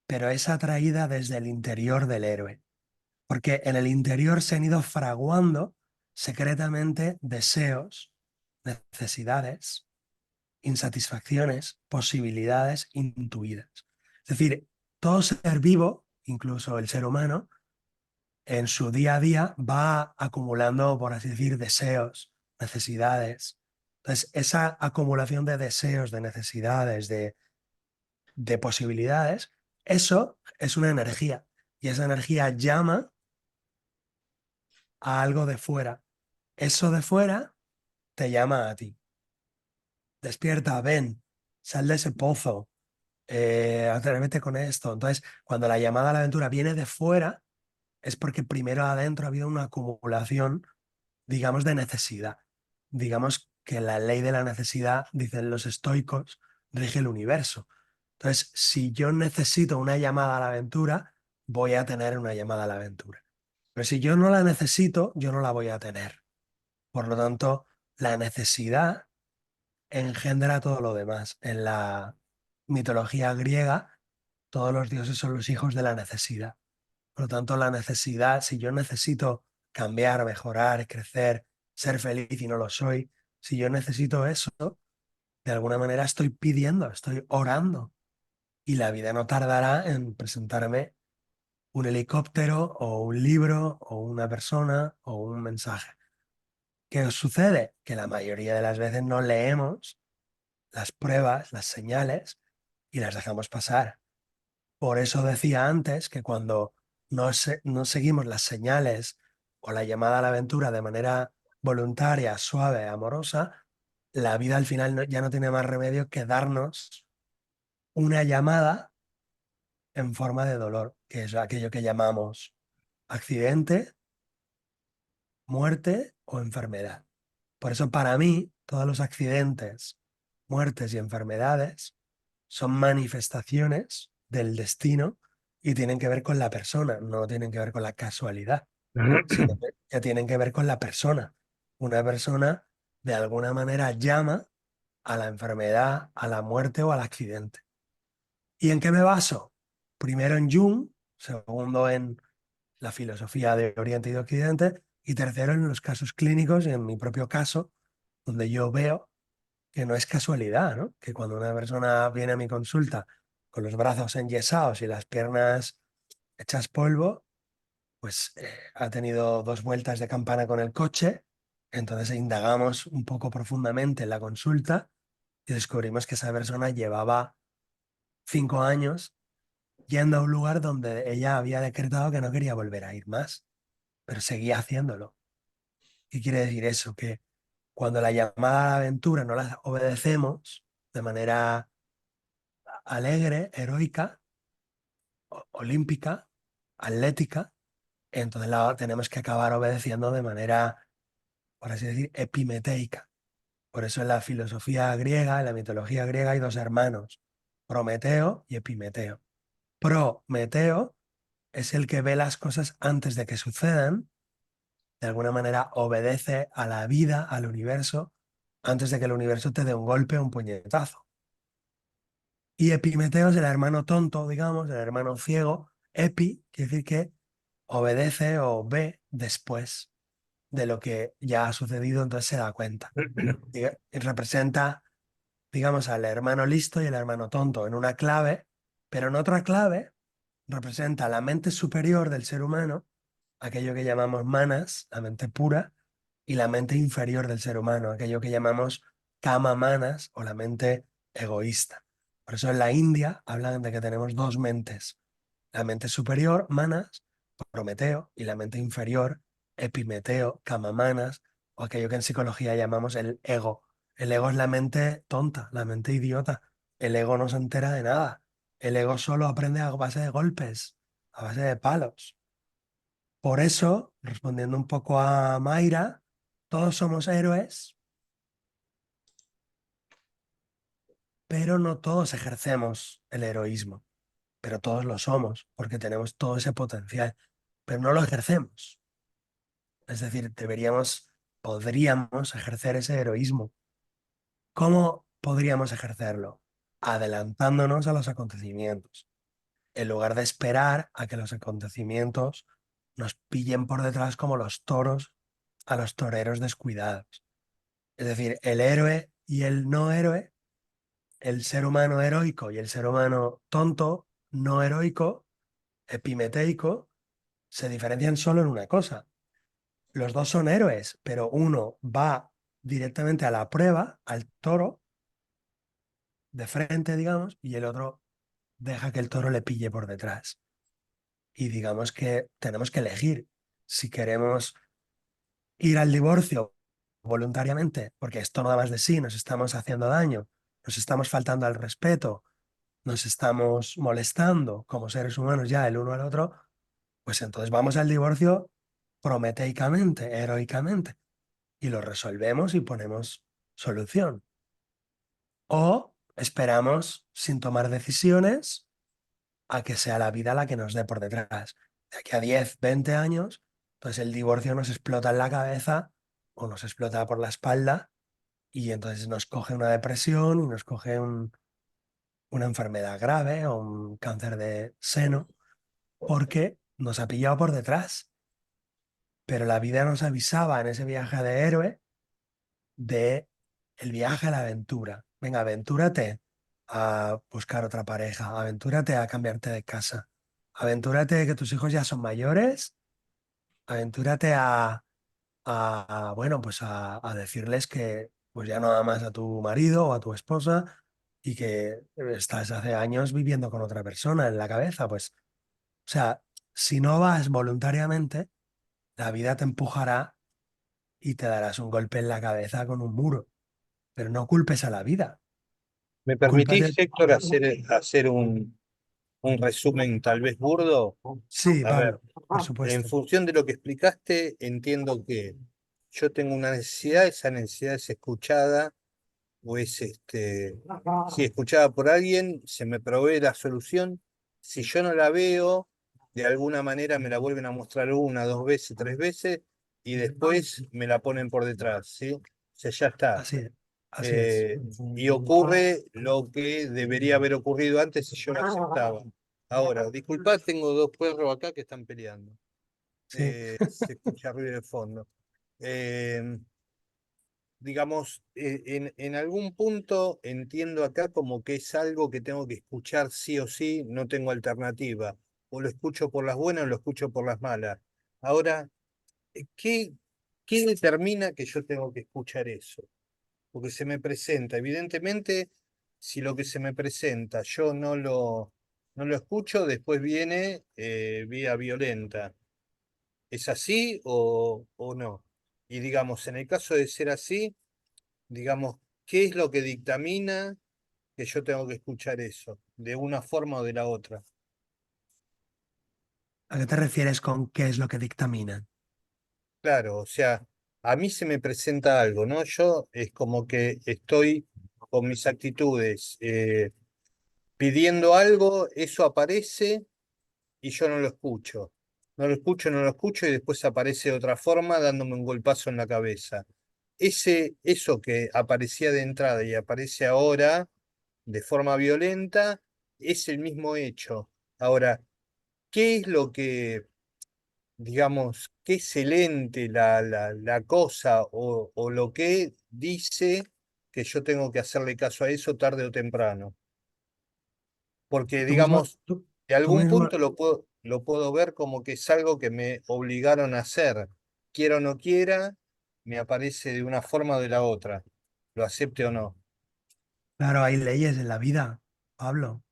pero es atraída desde el interior del héroe, porque en el interior se han ido fraguando secretamente deseos, necesidades, insatisfacciones, posibilidades intuidas. Es decir, todo ser vivo, incluso el ser humano, en su día a día va acumulando, por así decir, deseos, necesidades. Entonces, esa acumulación de deseos, de necesidades, de posibilidades, eso es una energía. Y esa energía llama a algo de fuera. Eso de fuera te llama a ti. Despierta, ven, sal de ese pozo, atrévete con esto. Entonces, cuando la llamada a la aventura viene de fuera, es porque primero adentro ha habido una acumulación, digamos, de necesidad. Digamos que la ley de la necesidad, dicen los estoicos, rige el universo. Entonces, si yo necesito una llamada a la aventura, voy a tener una llamada a la aventura. Pero si yo no la necesito, yo no la voy a tener. Por lo tanto, la necesidad engendra todo lo demás. En la mitología griega, todos los dioses son los hijos de la necesidad. Por lo tanto, la necesidad, si yo necesito cambiar, mejorar, crecer, ser feliz y no lo soy, si yo necesito eso, de alguna manera estoy pidiendo, estoy orando. Y la vida no tardará en presentarme un helicóptero o un libro o una persona o un mensaje. ¿Qué os sucede? Que la mayoría de las veces no leemos las pruebas, las señales y las dejamos pasar. Por eso decía antes que cuando no seguimos las señales o la llamada a la aventura de manera voluntaria, suave, amorosa, la vida al final ya no tiene más remedio que darnos una llamada en forma de dolor, que es aquello que llamamos accidente, muerte o enfermedad. Por eso para mí todos los accidentes, muertes y enfermedades son manifestaciones del destino y tienen que ver con la persona, no tienen que ver con la casualidad, sino que tienen que ver con la persona. Una persona de alguna manera llama a la enfermedad, a la muerte o al accidente. ¿Y en qué me baso? Primero en Jung, segundo en la filosofía de Oriente y de Occidente, y tercero en los casos clínicos y en mi propio caso, donde yo veo que no es casualidad, ¿no? Que cuando una persona viene a mi consulta con los brazos enyesados y las piernas hechas polvo, pues ha tenido 2 vueltas de campana con el coche, entonces indagamos un poco profundamente en la consulta y descubrimos que esa persona llevaba 5 años yendo a un lugar donde ella había decretado que no quería volver a ir más, pero seguía haciéndolo. ¿Qué quiere decir eso? Que cuando la llamada a la aventura no la obedecemos de manera alegre, heroica, olímpica, atlética, entonces la tenemos que acabar obedeciendo de manera, por así decir, epimeteica. Por eso en la filosofía griega, en la mitología griega, hay 2 hermanos, Prometeo y Epimeteo. Prometeo es el que ve las cosas antes de que sucedan, de alguna manera obedece a la vida, al universo, antes de que el universo te dé un golpe o un puñetazo. Y Epimeteo es el hermano tonto, digamos, el hermano ciego. Epi quiere decir que obedece o ve después de lo que ya ha sucedido, entonces se da cuenta. Y representa, digamos, al hermano listo y el hermano tonto en una clave, pero en otra clave representa la mente superior del ser humano, aquello que llamamos manas, la mente pura, y la mente inferior del ser humano, aquello que llamamos kama manas o la mente egoísta. Por eso en la India hablan de que tenemos 2 mentes, la mente superior, manas, Prometeo, y la mente inferior, Epimeteo, Camamanas, o aquello que en psicología llamamos el ego. El ego es la mente tonta, la mente idiota. El ego no se entera de nada. El ego solo aprende a base de golpes, a base de palos. Por eso, respondiendo un poco a Mayra, todos somos héroes, pero no todos ejercemos el heroísmo. Pero todos lo somos, porque tenemos todo ese potencial, pero no lo ejercemos. Es decir, podríamos ejercer ese heroísmo. ¿Cómo podríamos ejercerlo? Adelantándonos a los acontecimientos, en lugar de esperar a que los acontecimientos nos pillen por detrás como los toros a los toreros descuidados. Es decir, el héroe y el no héroe, el ser humano heroico y el ser humano tonto, no heroico, epimeteico, se diferencian solo en una cosa. Los dos son héroes, pero uno va directamente a la prueba, al toro, de frente, digamos, y el otro deja que el toro le pille por detrás. Y digamos que tenemos que elegir si queremos ir al divorcio voluntariamente, porque esto no da más de sí, nos estamos haciendo daño, nos estamos faltando al respeto, nos estamos molestando como seres humanos ya el uno al otro, pues entonces vamos al divorcio prometeicamente, heroicamente, y lo resolvemos y ponemos solución. O esperamos sin tomar decisiones a que sea la vida la que nos dé por detrás. De aquí a 10, 20 años, entonces el divorcio nos explota en la cabeza o nos explota por la espalda y entonces nos coge una depresión y nos coge una enfermedad grave o un cáncer de seno porque nos ha pillado por detrás. Pero la vida nos avisaba en ese viaje de héroe de el viaje a la aventura. Venga, aventúrate a buscar otra pareja, aventúrate a cambiarte de casa, aventúrate que tus hijos ya son mayores, aventúrate bueno, pues a decirles que pues ya no amas a tu marido o a tu esposa y que estás hace años viviendo con otra persona en la cabeza. Pues, o sea, si no vas voluntariamente, la vida te empujará y te darás un golpe en la cabeza con un muro. Pero no culpes a la vida. ¿Me Cúlpate. permitís, Héctor, hacer un resumen tal vez burdo? Sí, A ver, Pablo, por en supuesto. función de lo que explicaste, entiendo que yo tengo una necesidad, esa necesidad es escuchada o es si escuchada por alguien, se me provee la solución. Si yo no la veo, de alguna manera me la vuelven a mostrar una, dos veces, tres veces, y después me la ponen por detrás, ¿sí? O sea, ya está. Así es. Así es. Eh, y ocurre lo que debería haber ocurrido antes si yo lo aceptaba. Ahora, disculpad, tengo dos perros acá que están peleando. Sí. Se escucha ruido de fondo. Eh, digamos, en algún punto entiendo acá como que es algo que tengo que escuchar sí o sí, no tengo alternativa. O lo escucho por las buenas o lo escucho por las malas. Ahora, ¿qué, qué determina que yo tengo que escuchar eso? Porque se me presenta, evidentemente, si lo que se me presenta yo no lo escucho, después viene vía violenta. ¿Es así o no? Y digamos, en el caso de ser así, digamos, ¿qué es lo que dictamina que yo tengo que escuchar eso, de una forma o de la otra? ¿A qué te refieres con qué es lo que dictamina? Claro, o sea, a mí se me presenta algo, ¿no? Yo es como que estoy con mis actitudes pidiendo algo, eso aparece y yo no lo escucho. No lo escucho, no lo escucho y después aparece de otra forma dándome un golpazo en la cabeza. Eso que aparecía de entrada y aparece ahora de forma violenta, es el mismo hecho. Ahora, ¿qué es lo que, digamos, qué es el ente, la cosa o lo que dice que yo tengo que hacerle caso a eso tarde o temprano? Porque, Tú mismo, digamos, de tú algún mismo, punto lo puedo ver como que es algo que me obligaron a hacer. Quiera o no quiera, me aparece de una forma o de la otra, lo acepte o no. claro, hay leyes en la vida, Pablo.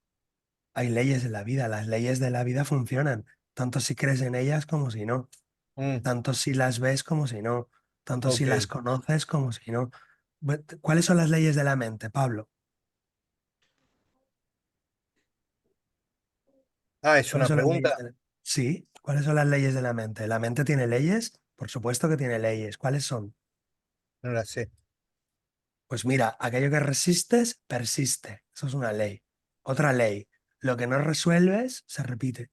Hay leyes en la vida, las leyes de la vida funcionan. tanto si crees en ellas como si no, Mm, tanto si las ves como si no, tanto si ok. las conoces como si no. ¿Cuáles son las leyes de la mente, Pablo? Ah, ¿es ¿Cuáles una son las leyes pregunta? de la... Sí, ¿cuáles son las leyes de la mente? ¿La mente tiene leyes? Por supuesto que tiene leyes. ¿Cuáles son? No la sé. Pues mira, aquello que resistes, persiste. Eso es una ley. Otra ley, lo que no resuelves, se repite.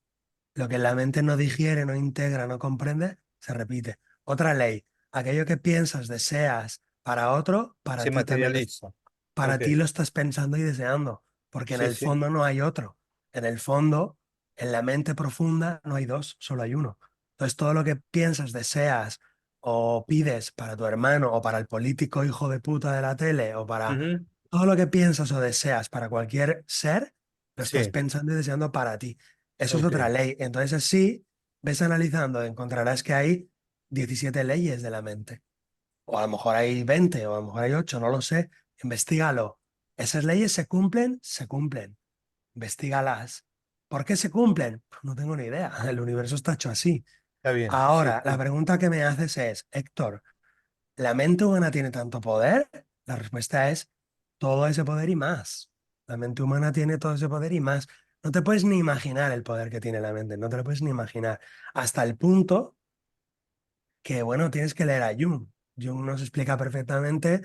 Lo que la mente no digiere, no integra, no comprende, se repite. Otra ley, aquello que piensas, deseas para otro, para Se ti también materializa. para Ok. ti lo estás pensando y deseando, porque en Sí, el sí. fondo no hay otro. En el fondo, en la mente profunda, no hay dos, solo hay uno. Entonces, todo lo que piensas, deseas o pides para tu hermano o para el político hijo de puta de la tele o para Ujú, todo lo que piensas o deseas para cualquier ser, lo estás sí, pensando y deseando para ti. Eso es ok. otra ley. Entonces, así, ves analizando, encontrarás que hay 17 leyes de la mente. O a lo mejor hay 20 o a lo mejor hay 8, no lo sé. Investígalo. ¿Esas leyes se cumplen? Se cumplen. Investígalas. ¿Por qué se cumplen? Pues no tengo ni idea. El universo está hecho así. Está bien. Sí, Ahora, la sí. pregunta que me haces es, Héctor, ¿la mente humana tiene tanto poder? La respuesta es todo ese poder y más. La mente humana tiene todo ese poder y más. No te puedes ni imaginar el poder que tiene la mente, no te lo puedes ni imaginar. Hasta el punto que, bueno, tienes que leer a Jung. Jung nos explica perfectamente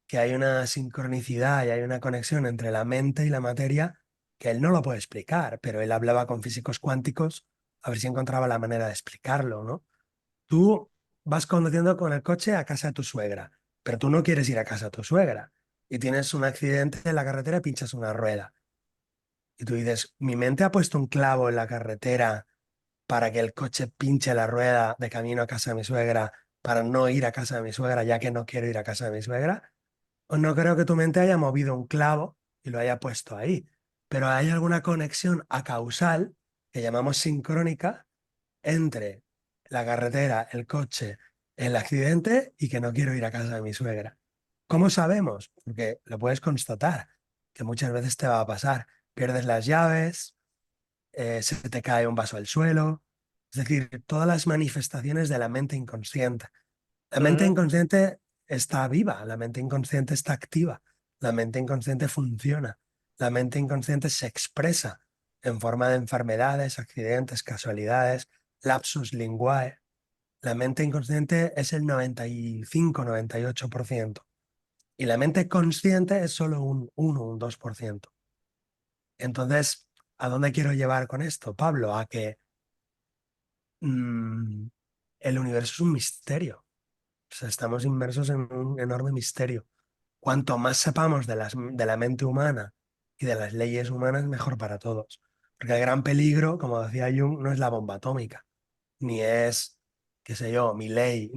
que hay una sincronicidad y hay una conexión entre la mente y la materia que él no lo puede explicar, pero él hablaba con físicos cuánticos a ver si encontraba la manera de explicarlo, ¿no? Tú vas conduciendo con el coche a casa de tu suegra, pero tú no quieres ir a casa de tu suegra y tienes un accidente en la carretera y pinchas una rueda. Y tú dices, mi mente ha puesto un clavo en la carretera para que el coche pinche la rueda de camino a casa de mi suegra para no ir a casa de mi suegra ya que no quiero ir a casa de mi suegra. O no creo que tu mente haya movido un clavo y lo haya puesto ahí, pero hay alguna conexión acausal que llamamos sincrónica entre la carretera, el coche, el accidente y que no quiero ir a casa de mi suegra. ¿Cómo sabemos? Porque lo puedes constatar, que muchas veces te va a pasar. Pierdes las llaves, se te cae un vaso al suelo, es decir, todas las manifestaciones de la mente inconsciente. La mente Ujú, inconsciente está viva, la mente inconsciente está activa, la mente inconsciente funciona, la mente inconsciente se expresa en forma de enfermedades, accidentes, casualidades, lapsus linguae. La mente inconsciente es el 95-98% y la mente consciente es solo un 1, un 2%. Entonces, ¿a dónde quiero llevar con esto, Pablo? A que mm, el universo es un misterio. O sea, estamos inmersos en un enorme misterio. Cuanto más sepamos de la mente humana y de las leyes humanas, mejor para todos. Porque el gran peligro, como decía Jung, no es la bomba atómica, ni es, qué sé yo, Milei,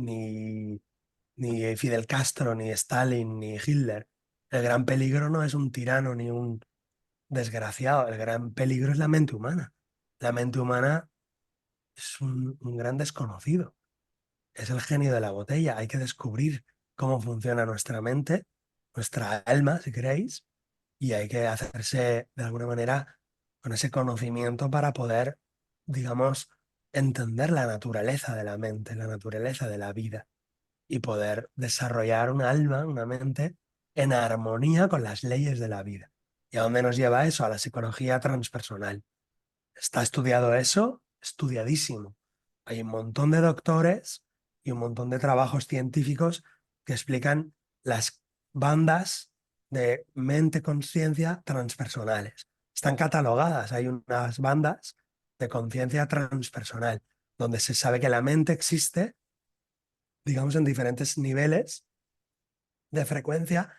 ni Fidel Castro, ni Stalin, ni Hitler. El gran peligro no es un tirano ni un desgraciado, el gran peligro es la mente humana. La mente humana es un gran desconocido, es el genio de la botella. Hay que descubrir cómo funciona nuestra mente, nuestra alma, si queréis, y hay que hacerse de alguna manera con ese conocimiento para poder, digamos, entender la naturaleza de la mente, la naturaleza de la vida y poder desarrollar un alma, una mente en armonía con las leyes de la vida. ¿Y a dónde nos lleva eso? A la psicología transpersonal. ¿Está estudiado eso? Estudiadísimo. Hay un montón de doctores y un montón de trabajos científicos que explican las bandas de mente-conciencia transpersonales. Están catalogadas. Hay unas bandas de conciencia transpersonal donde se sabe que la mente existe, digamos, en diferentes niveles de frecuencia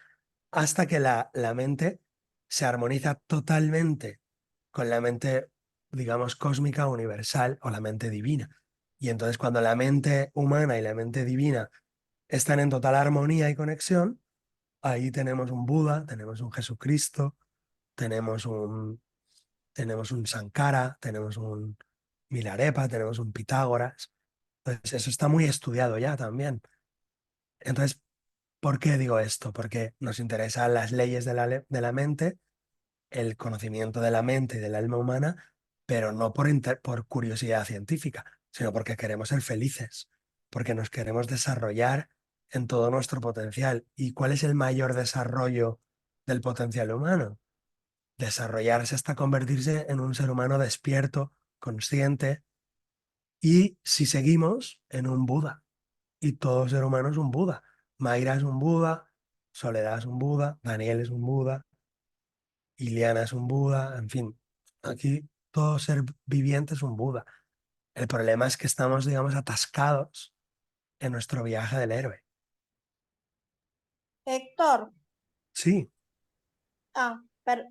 hasta que la mente se armoniza totalmente con la mente, digamos, cósmica universal o la mente divina. Y entonces cuando la mente humana y la mente divina están en total armonía y conexión, ahí tenemos un Buda, tenemos un Jesucristo, tenemos tenemos un Sankara, tenemos un Milarepa, tenemos un Pitágoras. Entonces eso está muy estudiado ya también. Entonces, ¿por qué digo esto? Porque nos interesan las leyes de de la mente, el conocimiento de la mente y del alma humana, pero no por curiosidad científica, sino porque queremos ser felices, porque nos queremos desarrollar en todo nuestro potencial. ¿Y cuál es el mayor desarrollo del potencial humano? Desarrollarse hasta convertirse en un ser humano despierto, consciente, y si seguimos, en un Buda. Y todo ser humano es un Buda. Mayra es un Buda, Soledad es un Buda, Daniel es un Buda, Iliana es un Buda, en fin, aquí todo ser viviente es un Buda. El problema es que estamos, digamos, atascados en nuestro viaje del héroe. Héctor, Sí,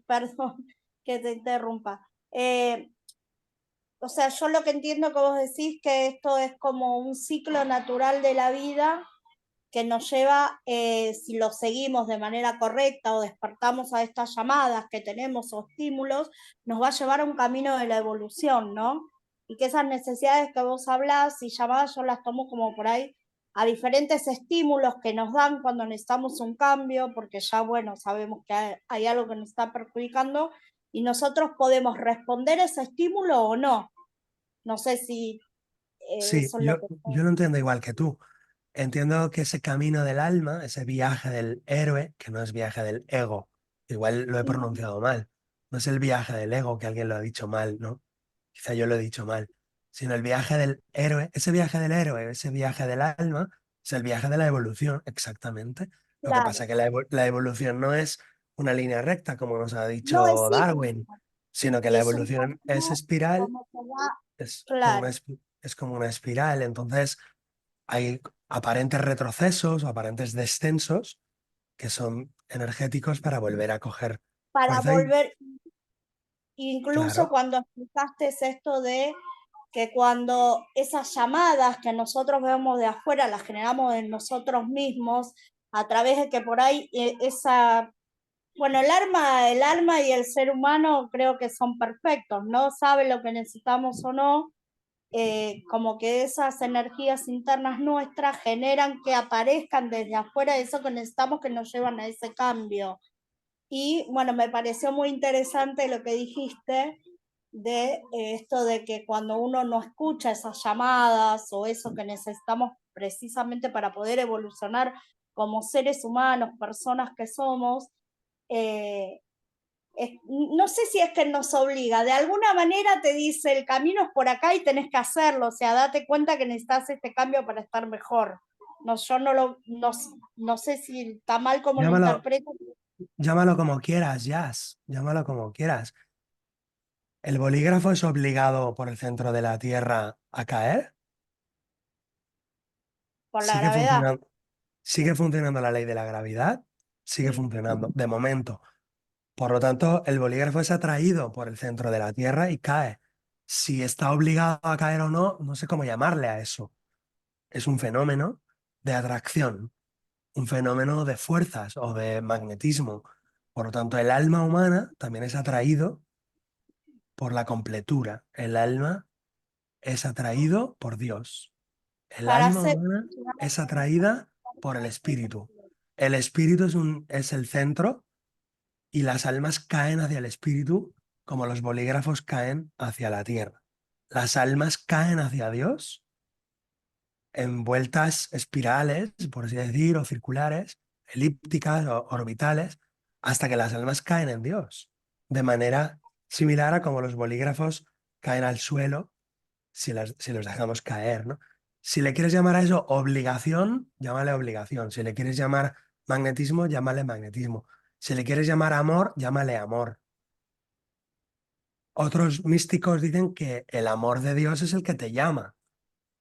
perdón que te interrumpa. O sea, yo lo que entiendo que vos decís que esto es como un ciclo natural de la vida que nos lleva, si lo seguimos de manera correcta o despertamos a estas llamadas que tenemos o estímulos, nos va a llevar a un camino de la evolución, ¿no? Y que esas necesidades que vos hablás y llamadas yo las tomo como por ahí a diferentes estímulos que nos dan cuando necesitamos un cambio, porque ya, bueno, sabemos que hay algo que nos está perjudicando y nosotros podemos responder a ese estímulo o no. No sé si sí, eso es lo yo lo entiendo igual que tú. Entiendo que ese camino del alma, ese viaje del héroe, que no es viaje del ego, igual lo he que... pronunciado mal, no es el viaje del ego, que alguien lo ha dicho mal, ¿no? Quizá yo lo he dicho mal, sino el viaje del héroe, ese viaje del héroe, ese viaje del alma, es el viaje de la evolución, exactamente. Lo que pasa Claro, es que la evolución no es una línea recta, como nos ha no es dicho Darwin, cíclico, sino que la es un evolución es camino espiral, como se va, es como claro, es como una espiral, entonces hay aparentes retrocesos o aparentes descensos que son energéticos para volver a coger para fuerza y, volver, incluso claro, cuando explicaste esto de que cuando esas llamadas que nosotros vemos de afuera las generamos en nosotros mismos, a través de que por ahí esa, bueno, el alma y el ser humano creo que son perfectos, no sabe lo que necesitamos o no, como que esas energías internas nuestras generan que aparezcan desde afuera eso que necesitamos que nos llevan a ese cambio. Y bueno, me pareció muy interesante lo que dijiste de esto de que cuando uno no escucha esas llamadas o eso que necesitamos precisamente para poder evolucionar como seres humanos, personas que somos, eh, no sé si es que nos obliga, de alguna manera te dice el camino es por acá y tenés que hacerlo, o sea, date cuenta que necesitas este cambio para estar mejor. No, yo no sé si está mal como lo llámalo, interpreto. llámalo como quieras, Jazz, llámalo como quieras. ¿El bolígrafo es obligado por el centro de la Tierra a caer? Por la ¿Sigue gravedad. funcionando, sigue funcionando la ley de la gravedad? Sigue funcionando, de momento. Por lo tanto, el bolígrafo es atraído por el centro de la Tierra y cae. Si está obligado a caer o no, no sé cómo llamarle a eso. Es un fenómeno de atracción, un fenómeno de fuerzas o de magnetismo. Por lo tanto, el alma humana también es atraído por la completura. El alma es atraído por Dios. El Para alma hacer, humana es atraída por el espíritu. El espíritu es el centro y las almas caen hacia el espíritu como los bolígrafos caen hacia la tierra. Las almas caen hacia Dios en vueltas espirales, por así decir, o circulares, elípticas o orbitales, hasta que las almas caen en Dios, de manera similar a como los bolígrafos caen al suelo si los dejamos caer, ¿no? Si le quieres llamar a eso obligación, llámale obligación. Si le quieres llamar magnetismo, llámale magnetismo. Si le quieres llamar amor, llámale amor. Otros místicos dicen que el amor de Dios es el que te llama,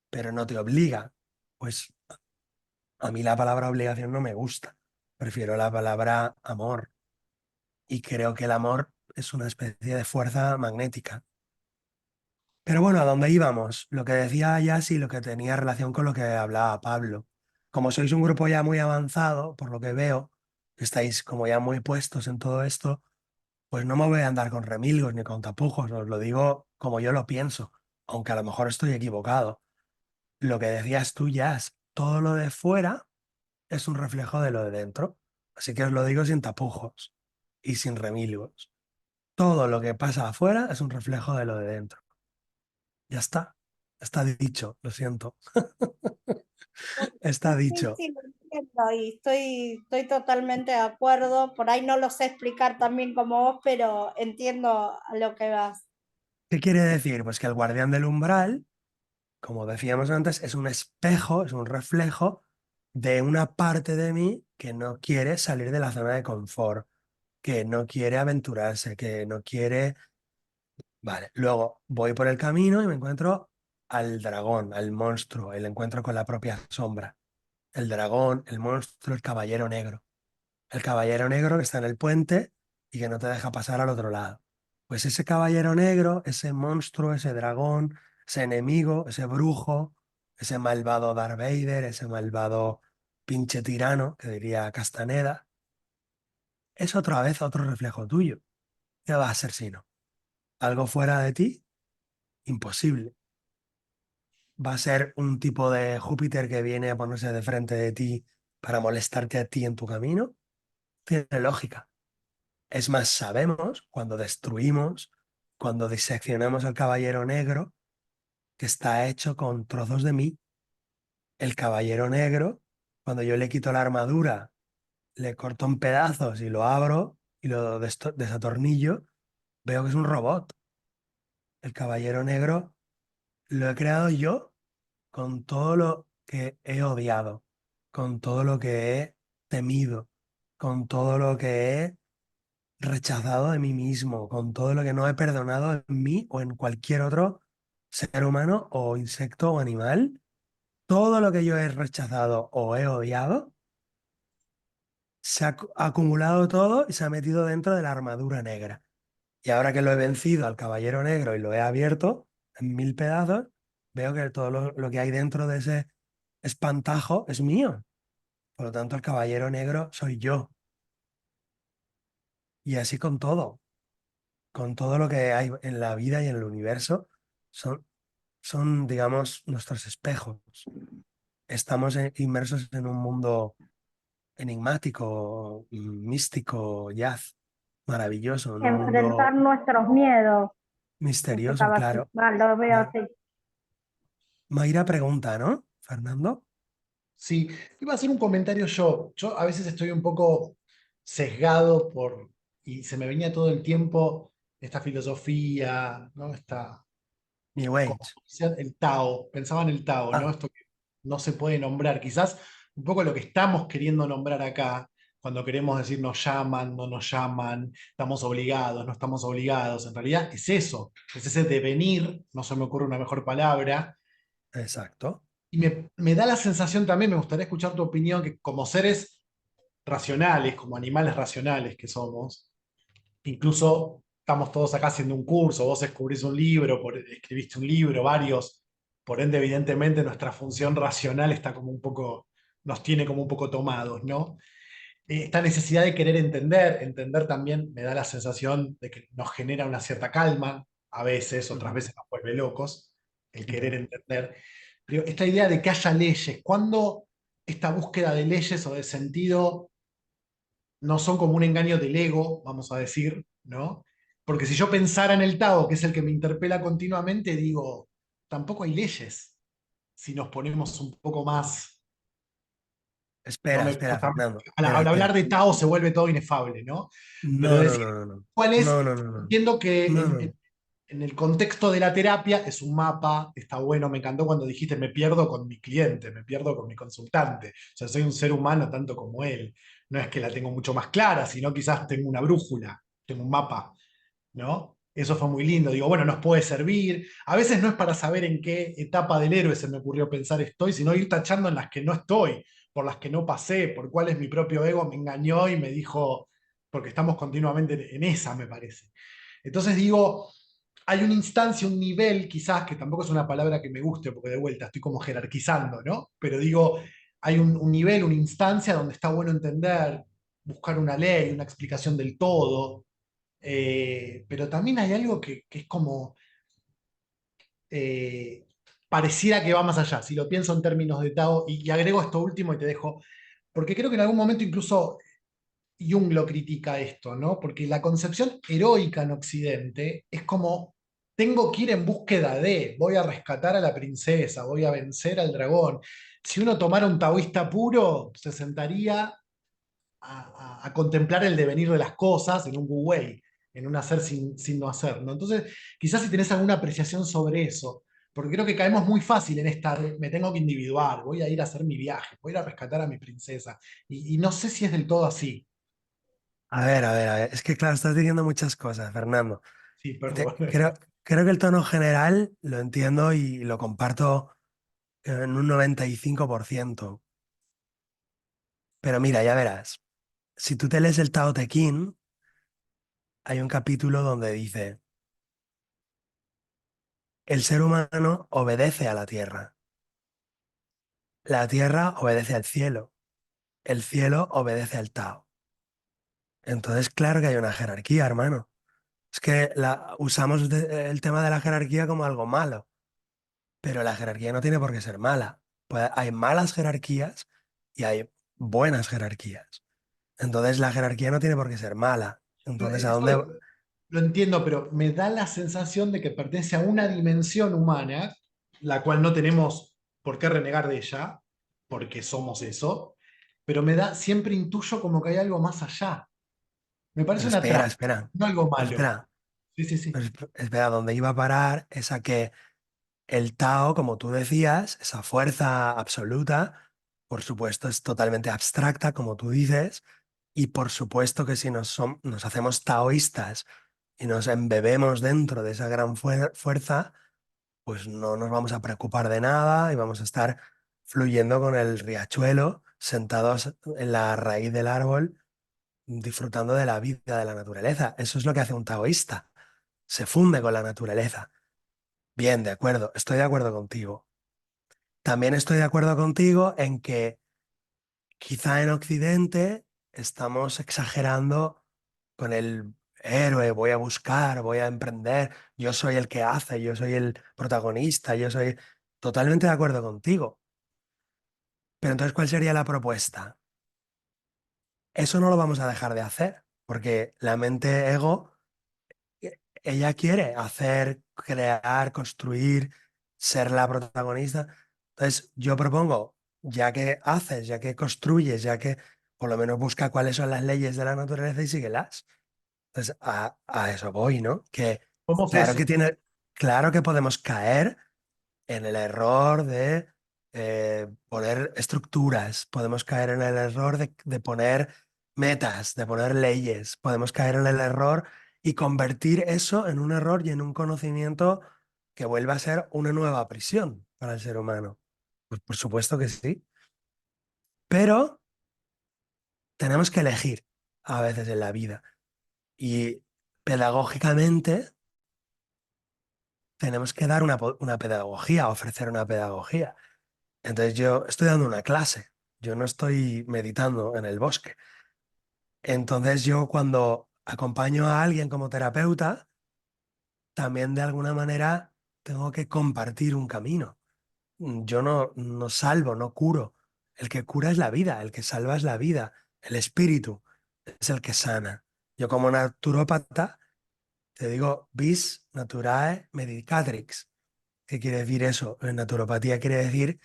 pero no te obliga. Pues a mí la palabra obligación no me gusta. Prefiero la palabra amor. Y creo que el amor es una especie de fuerza magnética. Pero bueno, ¿a dónde íbamos? Lo que decía Yasi, lo que tenía relación con lo que hablaba Pablo. Como sois un grupo ya muy avanzado, por lo que veo, que estáis como ya muy puestos en todo esto, pues no me voy a andar con remilgos ni con tapujos, os lo digo como yo lo pienso, aunque a lo mejor estoy equivocado. Lo que decías tú, Yas, todo lo de fuera es un reflejo de lo de dentro. Así que os lo digo sin tapujos y sin remilgos. Todo lo que pasa afuera es un reflejo de lo de dentro. Ya está dicho, lo siento. Está Sí, dicho. sí, lo entiendo y estoy totalmente de acuerdo. Por ahí no lo sé explicar tan bien como vos, pero entiendo a lo que vas. ¿Qué quiere decir? Pues que el guardián del umbral, como decíamos antes, es un espejo, es un reflejo de una parte de mí que no quiere salir de la zona de confort, que no quiere aventurarse, que no quiere... Vale, luego voy por el camino y me encuentro al dragón, al monstruo, el encuentro con la propia sombra. El dragón, el monstruo, el caballero negro. El caballero negro que está en el puente y que no te deja pasar al otro lado. Pues ese caballero negro, ese monstruo, ese dragón, ese enemigo, ese brujo, ese malvado Darth Vader, ese malvado pinche tirano, que diría Castaneda, es otra vez otro reflejo tuyo. ¿Qué va a ser si no? ¿Algo fuera de ti? Imposible. ¿Va a ser un tipo de Júpiter que viene a ponerse de frente de ti para molestarte a ti en tu camino? Tiene lógica. Es más, sabemos cuando destruimos, cuando diseccionamos al caballero negro, que está hecho con trozos de mí. El caballero negro, cuando yo le quito la armadura, le corto en pedazos y lo abro y lo desatornillo, veo que es un robot. El caballero negro lo he creado yo con todo lo que he odiado, con todo lo que he temido, con todo lo que he rechazado de mí mismo, con todo lo que no he perdonado en mí o en cualquier otro ser humano o insecto o animal, todo lo que yo he rechazado o he odiado, se ha acumulado todo y se ha metido dentro de la armadura negra. Y ahora que lo he vencido al caballero negro y lo he abierto en mil pedazos, veo que todo lo que hay dentro de ese espantajo es mío. Por lo tanto, el caballero negro soy yo. Y así con todo lo que hay en la vida y en el universo, son, digamos, nuestros espejos. Estamos inmersos en un mundo enigmático, místico, jazz, maravilloso, en un Enfrentar mundo nuestros miedos, ese misterioso, caballo, claro. lo veo Claro. así. Mayra pregunta, ¿no? Fernando. Sí, iba a hacer un comentario yo. Yo a veces estoy un poco sesgado y se me venía todo el tiempo esta filosofía, ¿no? New Como Age. decían, el Tao, pensaba en el Tao, ¿no? Ah, Esto que no se puede nombrar. Quizás un poco lo que estamos queriendo nombrar acá, cuando queremos decir nos llaman, no nos llaman, estamos obligados, no estamos obligados, en realidad es eso, es ese devenir, no se me ocurre una mejor palabra, exacto. y me da la sensación también, me gustaría escuchar tu opinión, que como seres racionales, como animales racionales que somos, incluso estamos todos acá haciendo un curso, vos escribís un libro, escribiste un libro, varios, por ende, evidentemente, nuestra función racional está como un poco, nos tiene como un poco tomados, ¿no? Esta necesidad de querer entender también me da la sensación de que nos genera una cierta calma, a veces, otras Ujú, veces nos vuelve locos, el querer ujú. entender. Pero esta idea de que haya leyes, ¿cuándo esta búsqueda de leyes o de sentido no son como un engaño del ego, vamos a decir, ¿no? Porque si yo pensara en el Tao, que es el que me interpela continuamente, digo, tampoco hay leyes si nos ponemos un poco más. No Espera, me, espera, Fernando. Espera, al hablar espera. de Tao se vuelve todo inefable, ¿no? Pero No, no, decir, no, no, no. ¿cuál es? No, no, no, no. Entiendo que No, no. en el contexto de la terapia es un mapa, está bueno, me encantó cuando dijiste me pierdo con mi cliente, me pierdo con mi consultante. O sea, soy un ser humano tanto como él. No es que la tengo mucho más clara, sino quizás tengo una brújula, tengo un mapa, ¿no? Eso fue muy lindo. Digo, bueno, nos puede servir. A veces no es para saber en qué etapa del héroe se me ocurrió pensar estoy, sino ir tachando en las que no estoy, por las que no pasé, por cuáles mi propio ego me engañó y me dijo, porque estamos continuamente en esa, me parece. Entonces digo, hay una instancia, un nivel, quizás, que tampoco es una palabra que me guste, porque de vuelta estoy como jerarquizando, ¿no? Pero digo, hay un nivel, una instancia donde está bueno entender, buscar una ley, una explicación del todo, pero también hay algo que es como, eh, pareciera que va más allá, si lo pienso en términos de Tao, y agrego esto último y te dejo, porque creo que en algún momento incluso Jung lo critica esto, ¿no? Porque la concepción heroica en Occidente es como, tengo que ir en búsqueda de, voy a rescatar a la princesa, voy a vencer al dragón. Si uno tomara un taoísta puro, se sentaría a contemplar el devenir de las cosas en un wu wei, en un hacer sin no hacer, ¿no? Entonces, quizás si tenés alguna apreciación sobre eso, porque creo que caemos muy fácil en esta, me tengo que individuar, voy a ir a hacer mi viaje, voy a ir a rescatar a mi princesa, y no sé si es del todo así. A ver, a ver, a ver. Es que claro, estás diciendo muchas cosas, Fernando. Sí, Te- perdón. creo, creo que el tono general lo entiendo y lo comparto en un 95%. Pero mira, ya verás. Si tú te lees el Tao Te Ching, hay un capítulo donde dice, el ser humano obedece a la tierra obedece al cielo, el cielo obedece al Tao. Entonces, claro que hay una jerarquía, hermano. Es que usamos el tema de la jerarquía como algo malo, pero la jerarquía no tiene por qué ser mala. Pues hay malas jerarquías y hay buenas jerarquías. Entonces, la jerarquía no tiene por qué ser mala. Entonces, ¿a Eso dónde? lo entiendo, pero me da la sensación de que pertenece a una dimensión humana, la cual no tenemos por qué renegar de ella, porque somos eso, pero me da, siempre intuyo como que hay algo más allá. Me parece Pero una espera, trampa, espera, no algo pero malo. espera, Sí, sí, sí. espera, ¿dónde iba a parar? Es a que el Tao, como tú decías, esa fuerza absoluta, por supuesto, es totalmente abstracta, como tú dices, y por supuesto que si nos hacemos taoístas y nos embebemos dentro de esa gran fuerza, pues no nos vamos a preocupar de nada y vamos a estar fluyendo con el riachuelo, sentados en la raíz del árbol, disfrutando de la vida, de la naturaleza. Eso es lo que hace un taoísta, se funde con la naturaleza. Bien, de acuerdo, estoy de acuerdo contigo. También estoy de acuerdo contigo en que quizá en Occidente estamos exagerando con el héroe, voy a buscar, voy a emprender, yo soy el que hace, yo soy el protagonista, yo soy totalmente de acuerdo contigo. Pero entonces, ¿cuál sería la propuesta? Eso no lo vamos a dejar de hacer, porque la mente ego, ella quiere hacer, crear, construir, ser la protagonista. Entonces, yo propongo, ya que haces, ya que construyes, ya que por lo menos busca cuáles son las leyes de la naturaleza y síguelas. Entonces, a eso voy, ¿no? Que Somos claro eso. que tiene, claro que podemos caer en el error de poner estructuras, podemos caer en el error de poner metas, de poner leyes, podemos caer en el error y convertir eso en un error y en un conocimiento que vuelva a ser una nueva prisión para el ser humano. Pues por supuesto que sí, pero tenemos que elegir a veces en la vida y pedagógicamente tenemos que dar una pedagogía, ofrecer una pedagogía. Entonces yo estoy dando una clase, yo no estoy meditando en el bosque. Entonces yo cuando acompaño a alguien como terapeuta, también de alguna manera tengo que compartir un camino. Yo no salvo, no curo. El que cura es la vida, el que salva es la vida, el espíritu es el que sana. Yo como naturópata te digo vis naturae medicatrix. ¿Qué quiere decir eso? En naturopatía quiere decir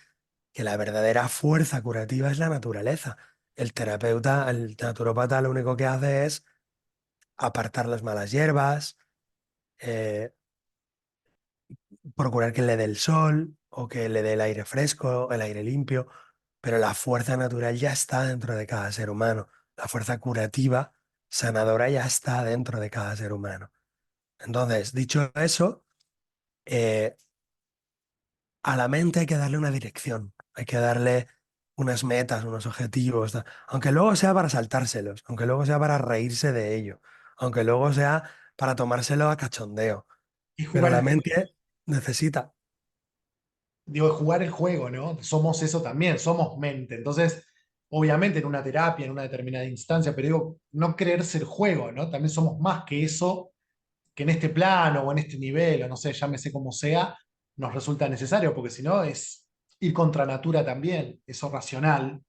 que la verdadera fuerza curativa es la naturaleza. El terapeuta, el naturópata, lo único que hace es apartar las malas hierbas, eh, procurar que le dé el sol o que le dé el aire fresco, el aire limpio, pero la fuerza natural ya está dentro de cada ser humano. La fuerza curativa, sanadora, ya está dentro de cada ser humano. Entonces, dicho eso, eh, a la mente hay que darle una dirección, hay que darle unas metas, unos objetivos, aunque luego sea para saltárselos, aunque luego sea para reírse de ello, aunque luego sea para tomárselo a cachondeo, Y pero jugar la el juego. mente necesita. Digo, jugar el juego, ¿no? Somos eso también, somos mente. Entonces, obviamente en una terapia, en una determinada instancia, pero digo, no creerse el juego, ¿no? También somos más que eso, que en este plano o en este nivel, o no sé, llámese como sea, nos resulta necesario, porque si no es ir contra natura también, eso racional, o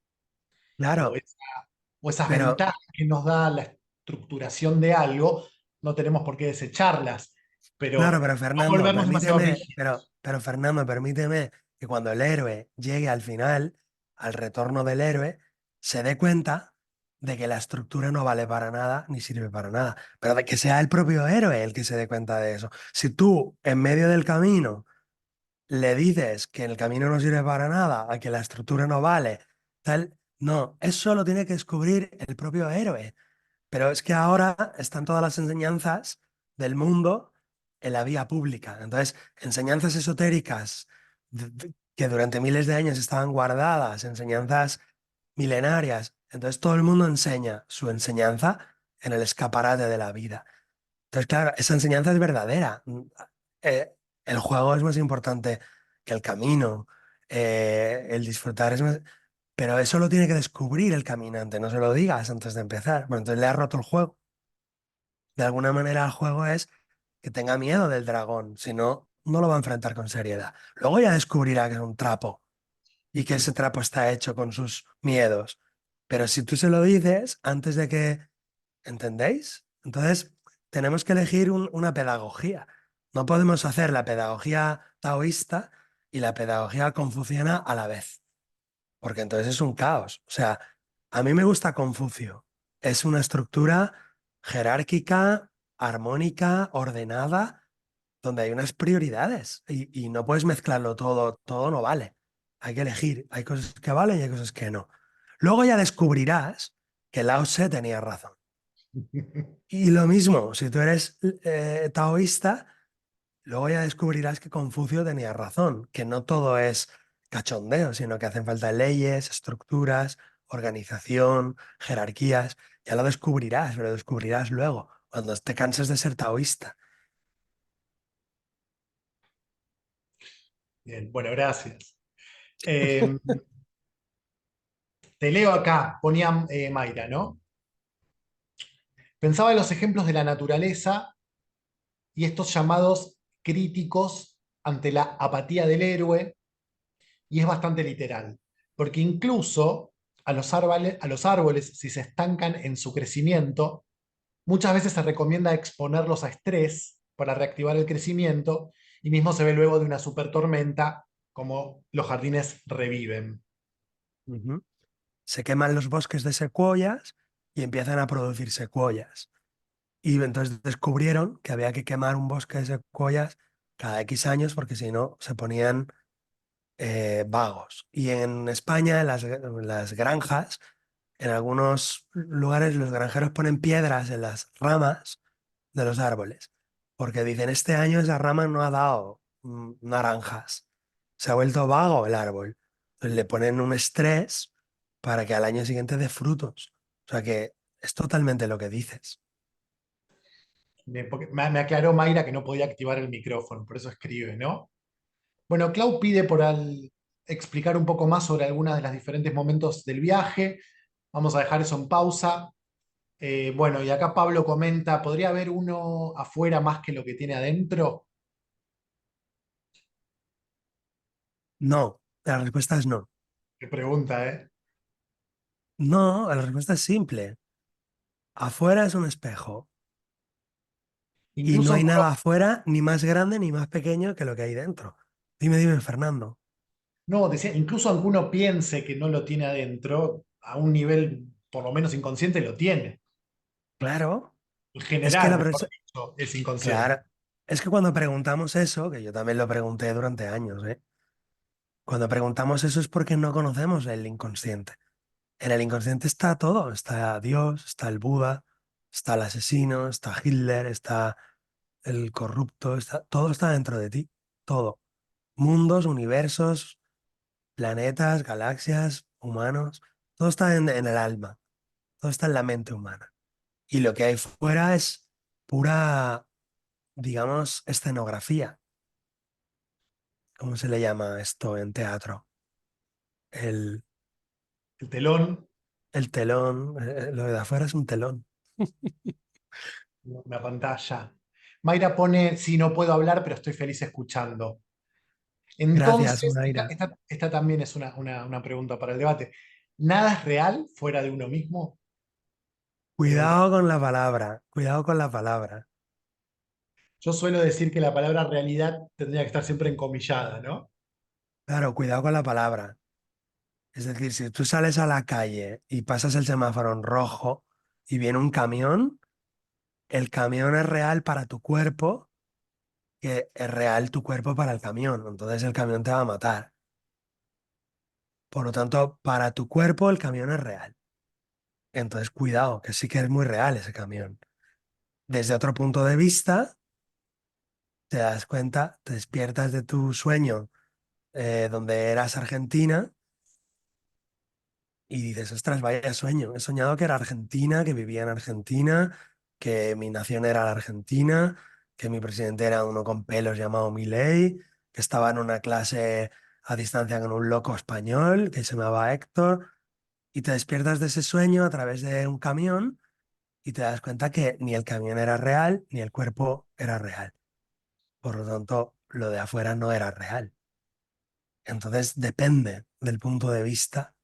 Claro, esa o esas Pero, ventajas que nos da la estructuración de algo, no tenemos por qué desecharlas, claro, pero pero no Fernando, volvernos demasiado permíteme, rígidos. pero Fernando, permíteme que cuando el héroe llegue al final, al retorno del héroe, se dé cuenta de que la estructura no vale para nada ni sirve para nada, pero de que sea el propio héroe el que se dé cuenta de eso. Si tú, en medio del camino, le dices que el camino no sirve para nada, a que la estructura no vale, tal, no, eso lo tiene que descubrir el propio héroe. Pero es que ahora están todas las enseñanzas del mundo en la vía pública. Entonces, enseñanzas esotéricas que durante miles de años estaban guardadas, enseñanzas milenarias. Entonces, todo el mundo enseña su enseñanza en el escaparate de la vida. Entonces, claro, esa enseñanza es verdadera. Eh, el juego es más importante que el camino. El disfrutar es más... Pero eso lo tiene que descubrir el caminante, no se lo digas antes de empezar. Bueno, entonces le has roto el juego. De alguna manera el juego es que tenga miedo del dragón, si no, no lo va a enfrentar con seriedad. Luego ya descubrirá que es un trapo y que ese trapo está hecho con sus miedos. Pero si tú se lo dices antes de que... ¿Entendéis? Entonces, tenemos que elegir una pedagogía. No podemos hacer la pedagogía taoísta y la pedagogía confuciana a la vez, porque entonces es un caos. O sea, a mí me gusta Confucio. Es una estructura jerárquica, armónica, ordenada, donde hay unas prioridades y no puedes mezclarlo todo, todo no vale. Hay que elegir, hay cosas que valen y hay cosas que no. Luego ya descubrirás que Lao Tse tenía razón. Y lo mismo, si tú eres taoísta, luego ya descubrirás que Confucio tenía razón, que no todo es cachondeo, sino que hacen falta leyes, estructuras, organización, jerarquías. Ya lo descubrirás, pero lo descubrirás luego, cuando te canses de ser taoísta. Bien, bueno, gracias. Eh, Te leo acá, ponía Mayra, ¿no? Pensaba en los ejemplos de la naturaleza y estos llamados críticos ante la apatía del héroe, y es bastante literal, porque incluso a los árboles, si se estancan en su crecimiento, muchas veces se recomienda exponerlos a estrés para reactivar el crecimiento, y mismo se ve luego de una supertormenta como los jardines reviven. Ujú. Se queman los bosques de secuoyas y empiezan a producir secuoyas. Y entonces descubrieron que había que quemar un bosque de secuoyas cada X años porque si no se ponían vagos. Y en España, en las granjas, en algunos lugares los granjeros ponen piedras en las ramas de los árboles, porque dicen, este año esa rama no ha dado naranjas, se ha vuelto vago el árbol. Entonces le ponen un estrés para que al año siguiente dé frutos. O sea que es totalmente lo que dices. Porque me aclaró Mayra que no podía activar el micrófono, por eso escribe, ¿no? Bueno, Clau pide explicar un poco más sobre algunos de los diferentes momentos del viaje. Vamos a dejar eso en pausa. Bueno, y acá Pablo comenta, ¿podría haber uno afuera más que lo que tiene adentro? No, la respuesta es no. Qué pregunta, ¿eh? No, la respuesta es simple. Afuera es un espejo y no Incluso hay nada afuera ni más grande ni más pequeño que lo que hay dentro. Dime, Fernando. no, decía, incluso aunque uno piense que no lo tiene adentro, a un nivel por lo menos inconsciente lo tiene. Claro, En es que general, mejor dicho, es inconsciente. claro, es que cuando preguntamos eso, que yo también lo pregunté durante años, ¿eh? Cuando preguntamos eso es porque no conocemos el inconsciente. En el inconsciente está todo, está Dios, está el Buda, está el asesino, está Hitler, está el corrupto, todo está dentro de ti, todo. Mundos, universos, planetas, galaxias, humanos, todo está en el alma, todo está en la mente humana. Y lo que hay fuera es pura, digamos, escenografía. ¿Cómo se le llama esto en teatro? El, El telón, el telón, lo de afuera es un telón. una pantalla. Mayra pone, sí, no puedo hablar, pero estoy feliz escuchando. Gracias, Entonces, Mayra. esta también es una pregunta para el debate. ¿Nada es real fuera de uno mismo? Cuidado con la palabra, cuidado con la palabra. Yo suelo decir que la palabra realidad tendría que estar siempre encomillada, ¿no? Claro, cuidado con la palabra. Es decir, si tú sales a la calle y pasas el semáforo en rojo y viene un camión, el camión es real para tu cuerpo, que es real tu cuerpo para el camión. Entonces el camión te va a matar. Por lo tanto, para tu cuerpo el camión es real. Entonces, cuidado, que sí que es muy real ese camión. Desde otro punto de vista, te das cuenta, te despiertas de tu sueño donde eras argentina y dices, ostras, vaya sueño. He soñado que era Argentina, que vivía en Argentina, que mi nación era la Argentina, que mi presidente era uno con pelos llamado Milei, que estaba en una clase a distancia con un loco español que se llamaba Héctor. Y te despiertas de ese sueño a través de un camión y te das cuenta que ni el camión era real, ni el cuerpo era real. Por lo tanto, lo de afuera no era real. Entonces, depende del punto de vista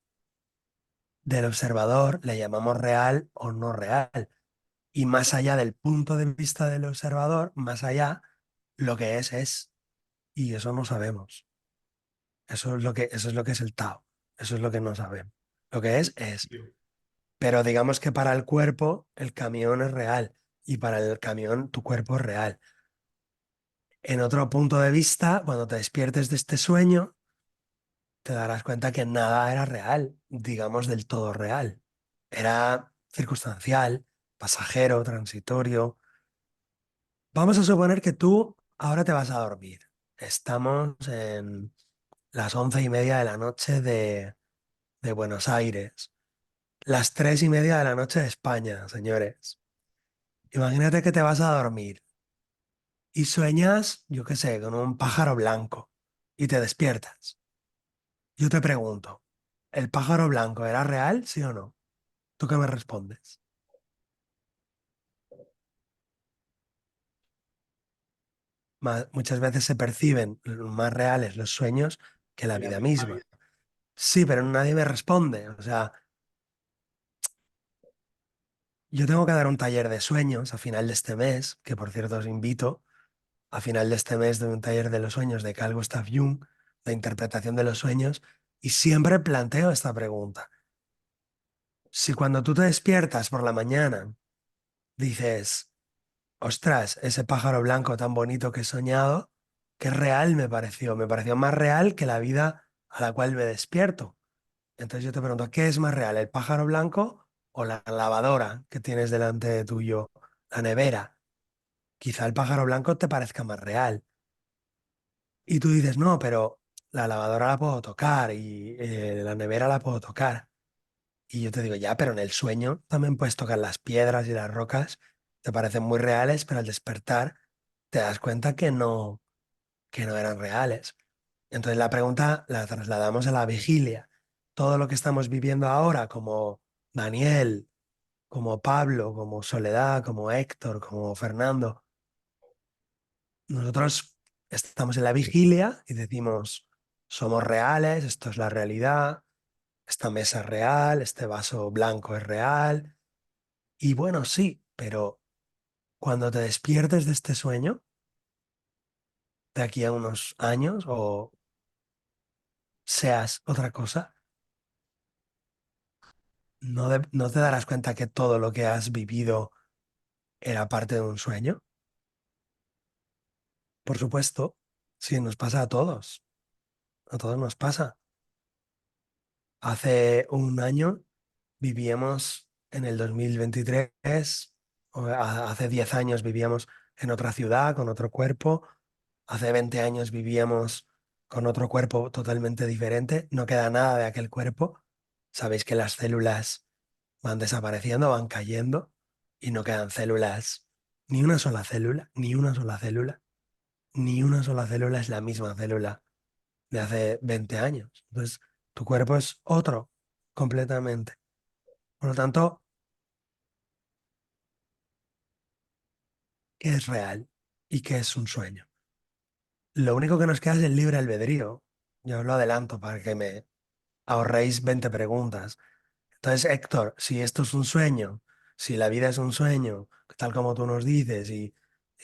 del observador, le llamamos real o no real. Y más allá del punto de vista del observador, más allá, lo que es. Y eso no sabemos. Eso es lo que es el Tao. Eso es lo que no sabemos. Lo que es. Pero digamos que para el cuerpo, el camión es real. Y para el camión, tu cuerpo es real. En otro punto de vista, cuando te despiertes de este sueño, te darás cuenta que nada era real, digamos del todo real. Era circunstancial, pasajero, transitorio. Vamos a suponer que tú ahora te vas a dormir. Estamos en las 11:30 de la noche de Buenos Aires, las 3:30 de la noche de España, señores. Imagínate que te vas a dormir y sueñas, yo qué sé, con un pájaro blanco y te despiertas. Yo te pregunto, ¿el pájaro blanco era real, sí o no? ¿Tú qué me respondes? Muchas veces se perciben más reales los sueños que la vida misma. Sí, pero nadie me responde. O sea, yo tengo que dar un taller de sueños a final de este mes, que por cierto os invito. A final de este mes doy un taller de los sueños de Carl Gustav Jung, de interpretación de los sueños, y siempre planteo esta pregunta. Si cuando tú te despiertas por la mañana dices, ostras, ese pájaro blanco tan bonito que he soñado, qué real me pareció más real que la vida a la cual me despierto. Entonces yo te pregunto, ¿qué es más real, el pájaro blanco o la lavadora que tienes delante de tuyo, la nevera? Quizá el pájaro blanco te parezca más real. Y tú dices, no, pero la lavadora la puedo tocar y la nevera la puedo tocar. Y yo te digo, ya, pero en el sueño también puedes tocar las piedras y las rocas, te parecen muy reales, pero al despertar te das cuenta que no eran reales. Entonces la pregunta la trasladamos a la vigilia. Todo lo que estamos viviendo ahora, como Daniel, como Pablo, como Soledad, como Héctor, como Fernando, nosotros estamos en la vigilia y decimos, somos reales, esto es la realidad, esta mesa es real, este vaso blanco es real. Y bueno, sí, pero cuando te despiertes de este sueño, de aquí a unos años o seas otra cosa, no te darás cuenta que todo lo que has vivido era parte de un sueño. Por supuesto, sí, nos pasa a todos nos pasa. Hace un año vivíamos en el 2023, hace 10 años vivíamos en otra ciudad, con otro cuerpo, hace 20 años vivíamos con otro cuerpo totalmente diferente, no queda nada de aquel cuerpo. Sabéis que las células van desapareciendo, van cayendo y no quedan células, ni una sola célula, ni una sola célula, ni una sola célula es la misma célula de hace 20 años. Entonces, tu cuerpo es otro completamente. Por lo tanto, ¿qué es real y qué es un sueño? Lo único que nos queda es el libre albedrío. Yo os lo adelanto para que me ahorréis 20 preguntas. Entonces, Héctor, si esto es un sueño, Si la vida es un sueño, tal como tú nos dices, y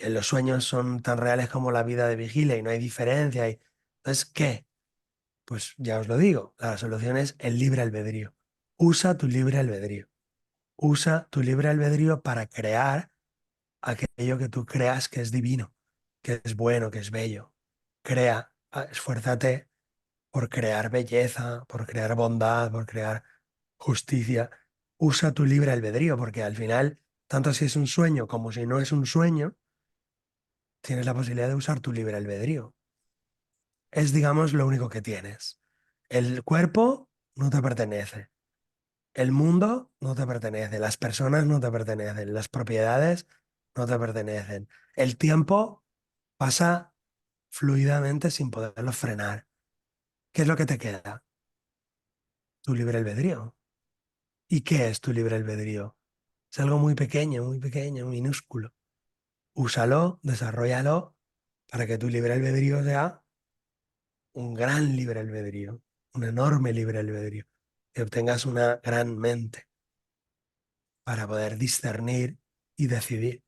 los sueños son tan reales como la vida de vigilia y no hay diferencia, entonces, ¿qué? Pues ya os lo digo, la solución es el libre albedrío. Usa tu libre albedrío. Usa tu libre albedrío para crear aquello que tú creas que es divino, que es bueno, que es bello. Crea, esfuérzate por crear belleza, por crear bondad, por crear justicia. Usa tu libre albedrío, porque al final, tanto si es un sueño como si no es un sueño, tienes la posibilidad de usar tu libre albedrío. Es, digamos, lo único que tienes. El cuerpo no te pertenece. El mundo no te pertenece. Las personas no te pertenecen. Las propiedades no te pertenecen. El tiempo pasa fluidamente sin poderlo frenar. ¿Qué es lo que te queda? Tu libre albedrío. ¿Y qué es tu libre albedrío? Es algo muy pequeño, minúsculo. Úsalo, desarrollalo para que tu libre albedrío sea un gran libre albedrío, un enorme libre albedrío, que obtengas una gran mente para poder discernir y decidir.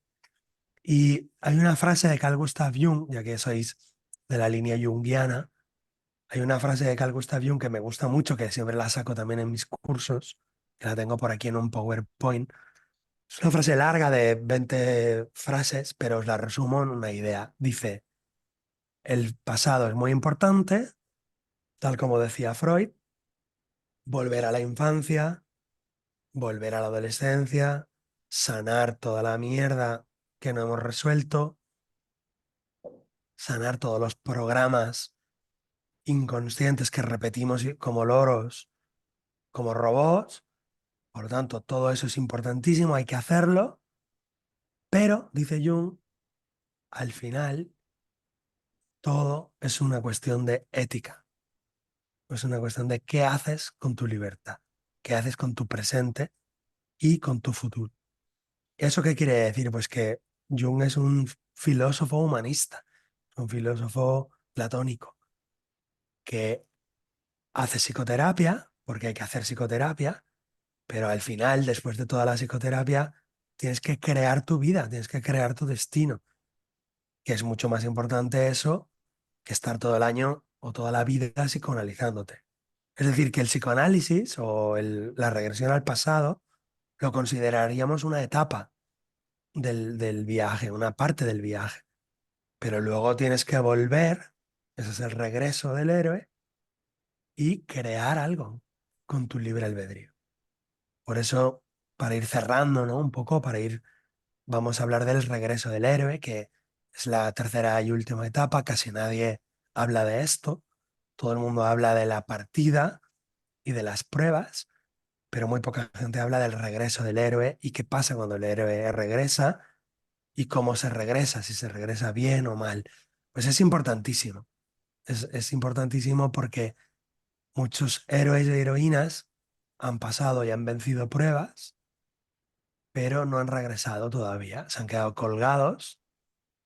Y hay una frase de Carl Gustav Jung, ya que sois de la línea junguiana, hay una frase de Carl Gustav Jung que me gusta mucho, que siempre la saco también en mis cursos, que la tengo por aquí en un PowerPoint. Es una frase larga de 20 frases, pero os la resumo en una idea. Dice, el pasado es muy importante, tal como decía Freud, volver a la infancia, volver a la adolescencia, sanar toda la mierda que no hemos resuelto, sanar todos los programas inconscientes que repetimos como loros, como robots. Por lo tanto, todo eso es importantísimo, hay que hacerlo, pero, dice Jung, al final todo es una cuestión de ética, es una cuestión de qué haces con tu libertad, qué haces con tu presente y con tu futuro. ¿Eso qué quiere decir? Pues que Jung es un filósofo humanista, un filósofo platónico, que hace psicoterapia, porque hay que hacer psicoterapia, pero al final, después de toda la psicoterapia, tienes que crear tu vida, tienes que crear tu destino, que es mucho más importante eso que estar todo el año o toda la vida psicoanalizándote. Es decir, que el psicoanálisis o la regresión al pasado lo consideraríamos una etapa del viaje, una parte del viaje, pero luego tienes que volver, ese es el regreso del héroe, y crear algo con tu libre albedrío. Por eso, para ir cerrando, ¿no? Un poco, vamos a hablar del regreso del héroe, que es la tercera y última etapa. Casi nadie habla de esto. Todo el mundo habla de la partida y de las pruebas, pero muy poca gente habla del regreso del héroe y qué pasa cuando el héroe regresa y cómo se regresa, si se regresa bien o mal. Pues es importantísimo. Es importantísimo porque muchos héroes y heroínas han pasado y han vencido pruebas, pero no han regresado todavía. Se han quedado colgados.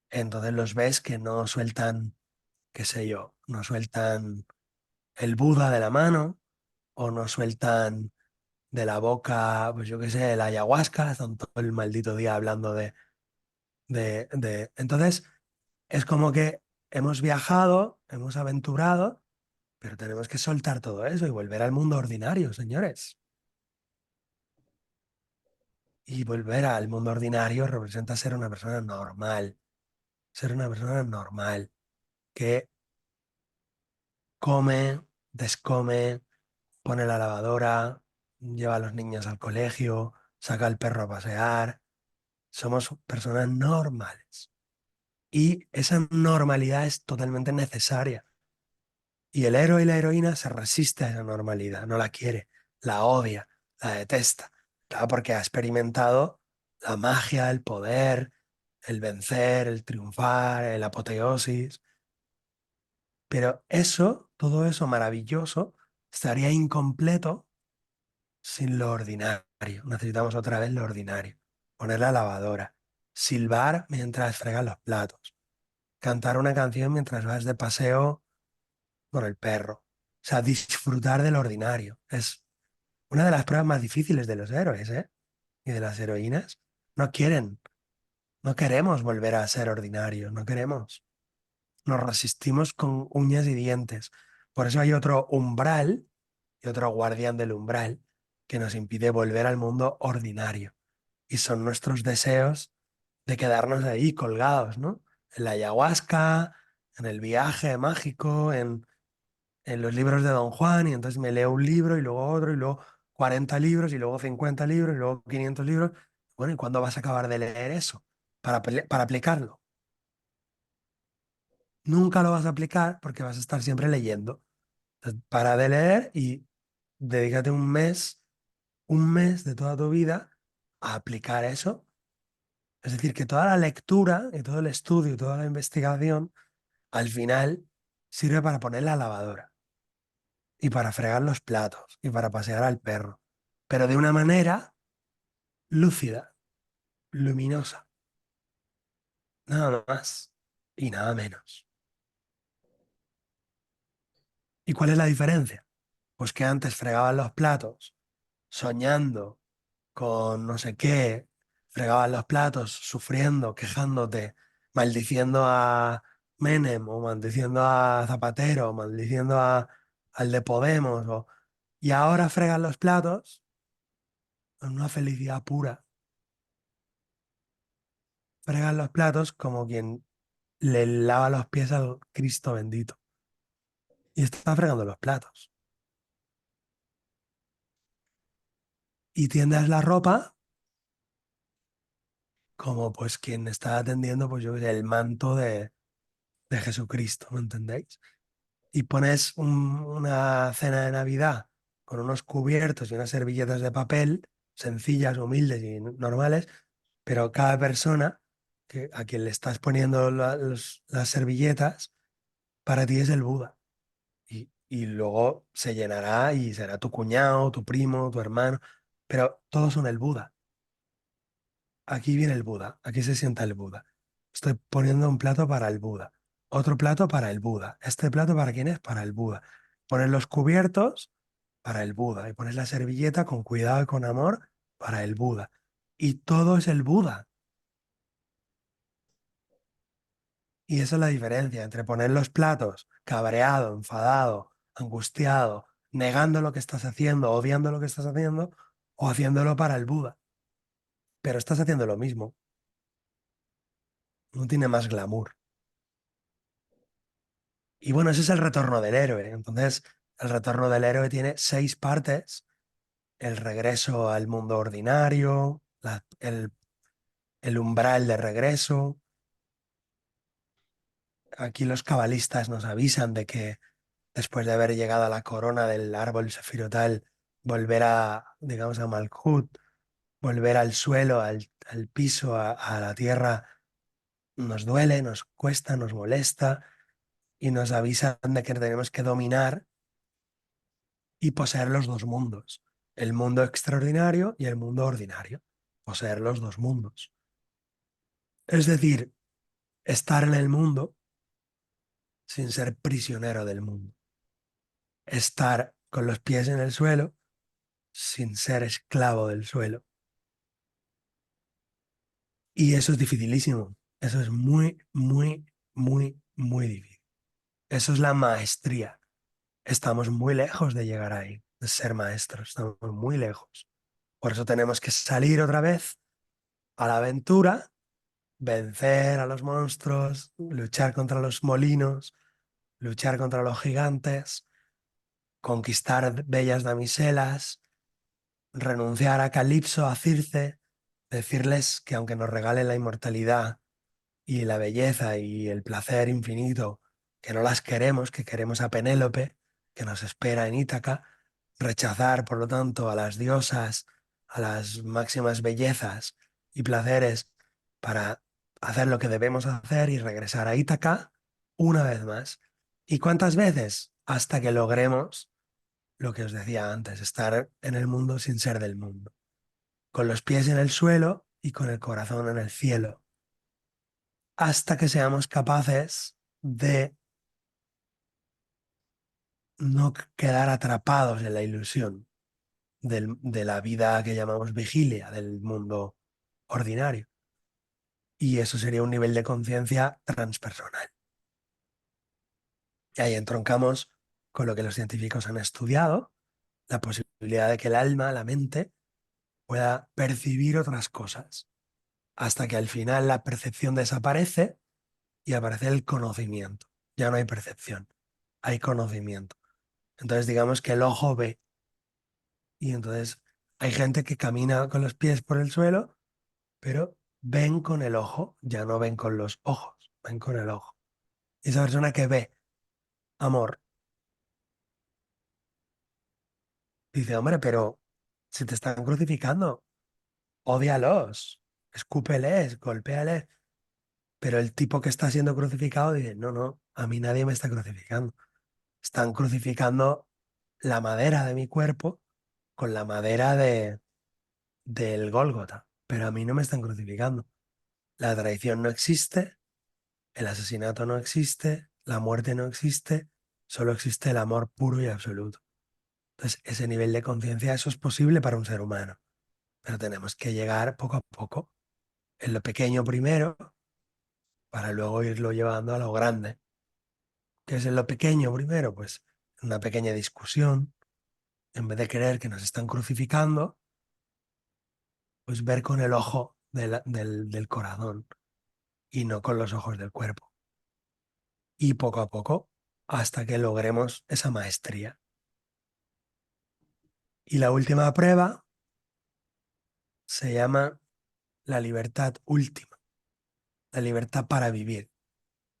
Entonces los ves que no sueltan, qué sé yo, no sueltan el Buda de la mano o no sueltan de la boca, pues yo qué sé, la ayahuasca, están todo el maldito día hablando Entonces, es como que hemos viajado, hemos aventurado, pero tenemos que soltar todo eso y volver al mundo ordinario, señores. Y volver al mundo ordinario representa ser una persona normal, que come, descome, pone la lavadora, lleva a los niños al colegio, saca al perro a pasear. Somos personas normales. Y esa normalidad es totalmente necesaria. Y el héroe y la heroína se resiste a esa normalidad, no la quiere, la odia, la detesta. Claro, porque ha experimentado la magia, el poder, el vencer, el triunfar, el apoteosis. Pero eso, todo eso maravilloso, estaría incompleto sin lo ordinario. Necesitamos otra vez lo ordinario. Poner la lavadora, silbar mientras fregas los platos, cantar una canción mientras vas de paseo con el perro. O sea, disfrutar del ordinario. Es una de las pruebas más difíciles de los héroes, ¿eh? y de las heroínas no quieren, no queremos volver a ser ordinarios, no queremos. Nos resistimos con uñas y dientes. Por eso hay otro umbral y otro guardián del umbral que nos impide volver al mundo ordinario. Y son nuestros deseos de quedarnos ahí colgados, ¿no? En la ayahuasca, en el viaje mágico, en los libros de Don Juan, y entonces me leo un libro y luego otro, y luego 40 libros, y luego 50 libros, y luego 500 libros. Bueno, ¿y cuándo vas a acabar de leer eso para aplicarlo? Nunca lo vas a aplicar porque vas a estar siempre leyendo. Entonces, para de leer y dedícate un mes de toda tu vida a aplicar eso. Es decir, que toda la lectura y todo el estudio y toda la investigación al final sirve para poner la lavadora y para fregar los platos y para pasear al perro, pero de una manera lúcida, luminosa, nada más y nada menos. ¿Y cuál es la diferencia? Pues que antes fregaban los platos soñando con no sé qué, fregaban los platos, sufriendo, quejándote, maldiciendo a Menem o maldiciendo a Zapatero o maldiciendo al de Podemos. Y ahora fregan los platos con una felicidad pura. Fregan los platos como quien le lava los pies al Cristo bendito. Y está fregando los platos. Y tiendes la ropa como pues quien está atendiendo, pues yo qué sé, el manto de Jesucristo, ¿me entendéis? Y pones una cena de Navidad con unos cubiertos y unas servilletas de papel, sencillas, humildes y normales, pero cada persona a quien le estás poniendo las servilletas, para ti es el Buda. Y luego se llenará y será tu cuñado, tu primo, tu hermano, pero todos son el Buda. Aquí viene el Buda, aquí se sienta el Buda. Estoy poniendo un plato para el Buda, otro plato para el Buda. ¿Este plato para quién es? Para el Buda. Pones los cubiertos para el Buda y pones la servilleta con cuidado y con amor para el Buda. Y todo es el Buda. Y esa es la diferencia entre poner los platos cabreado, enfadado, angustiado, negando lo que estás haciendo, odiando lo que estás haciendo, o haciéndolo para el Buda. Pero estás haciendo lo mismo. No tiene más glamour. Y bueno, ese es el retorno del héroe. Entonces, el retorno del héroe tiene 6 partes. El regreso al mundo ordinario, el umbral de regreso. Aquí los cabalistas nos avisan de que después de haber llegado a la corona del árbol sefirotal, volver a, digamos, a Malkut, volver al suelo, al piso, a la tierra, nos duele, nos cuesta, nos molesta y nos avisan de que tenemos que dominar y poseer los dos mundos, el mundo extraordinario y el mundo ordinario, poseer los dos mundos. Es decir, estar en el mundo sin ser prisionero del mundo, estar con los pies en el suelo sin ser esclavo del suelo. Y eso es dificilísimo, eso es muy, muy, muy, muy difícil. Eso es la maestría. Estamos muy lejos de llegar ahí, de ser maestros, estamos muy lejos. Por eso tenemos que salir otra vez a la aventura, vencer a los monstruos, luchar contra los molinos, luchar contra los gigantes, conquistar bellas damiselas, renunciar a Calipso, a Circe, decirles que aunque nos regalen la inmortalidad y la belleza y el placer infinito, que no las queremos, que queremos a Penélope, que nos espera en Ítaca, rechazar, por lo tanto, a las diosas, a las máximas bellezas y placeres para hacer lo que debemos hacer y regresar a Ítaca una vez más. ¿Y cuántas veces? Hasta que logremos lo que os decía antes, estar en el mundo sin ser del mundo, con los pies en el suelo y con el corazón en el cielo, hasta que seamos capaces de no quedar atrapados en la ilusión, de la vida que llamamos vigilia, del mundo ordinario. Y eso sería un nivel de conciencia transpersonal. Y ahí entroncamos con lo que los científicos han estudiado, la posibilidad de que el alma, la mente, pueda percibir otras cosas, hasta que al final la percepción desaparece y aparece el conocimiento. Ya no hay percepción, hay conocimiento. Entonces digamos que el ojo ve, y entonces hay gente que camina con los pies por el suelo, pero ven con el ojo, ya no ven con los ojos, ven con el ojo. Y esa persona que ve amor dice, hombre, pero si te están crucificando, ódialos, escúpeles, golpéales. Pero el tipo que está siendo crucificado dice, no, no, a mí nadie me está crucificando. Están crucificando la madera de mi cuerpo con la madera del Gólgota, pero a mí no me están crucificando. La traición no existe, el asesinato no existe, la muerte no existe, solo existe el amor puro y absoluto. Entonces, ese nivel de conciencia, eso es posible para un ser humano, pero tenemos que llegar poco a poco, en lo pequeño primero, para luego irlo llevando a lo grande. ¿Qué es en lo pequeño primero? Pues una pequeña discusión, en vez de creer que nos están crucificando, pues ver con el ojo del corazón y no con los ojos del cuerpo. Y poco a poco, hasta que logremos esa maestría. Y la última prueba se llama la libertad última, la libertad para vivir,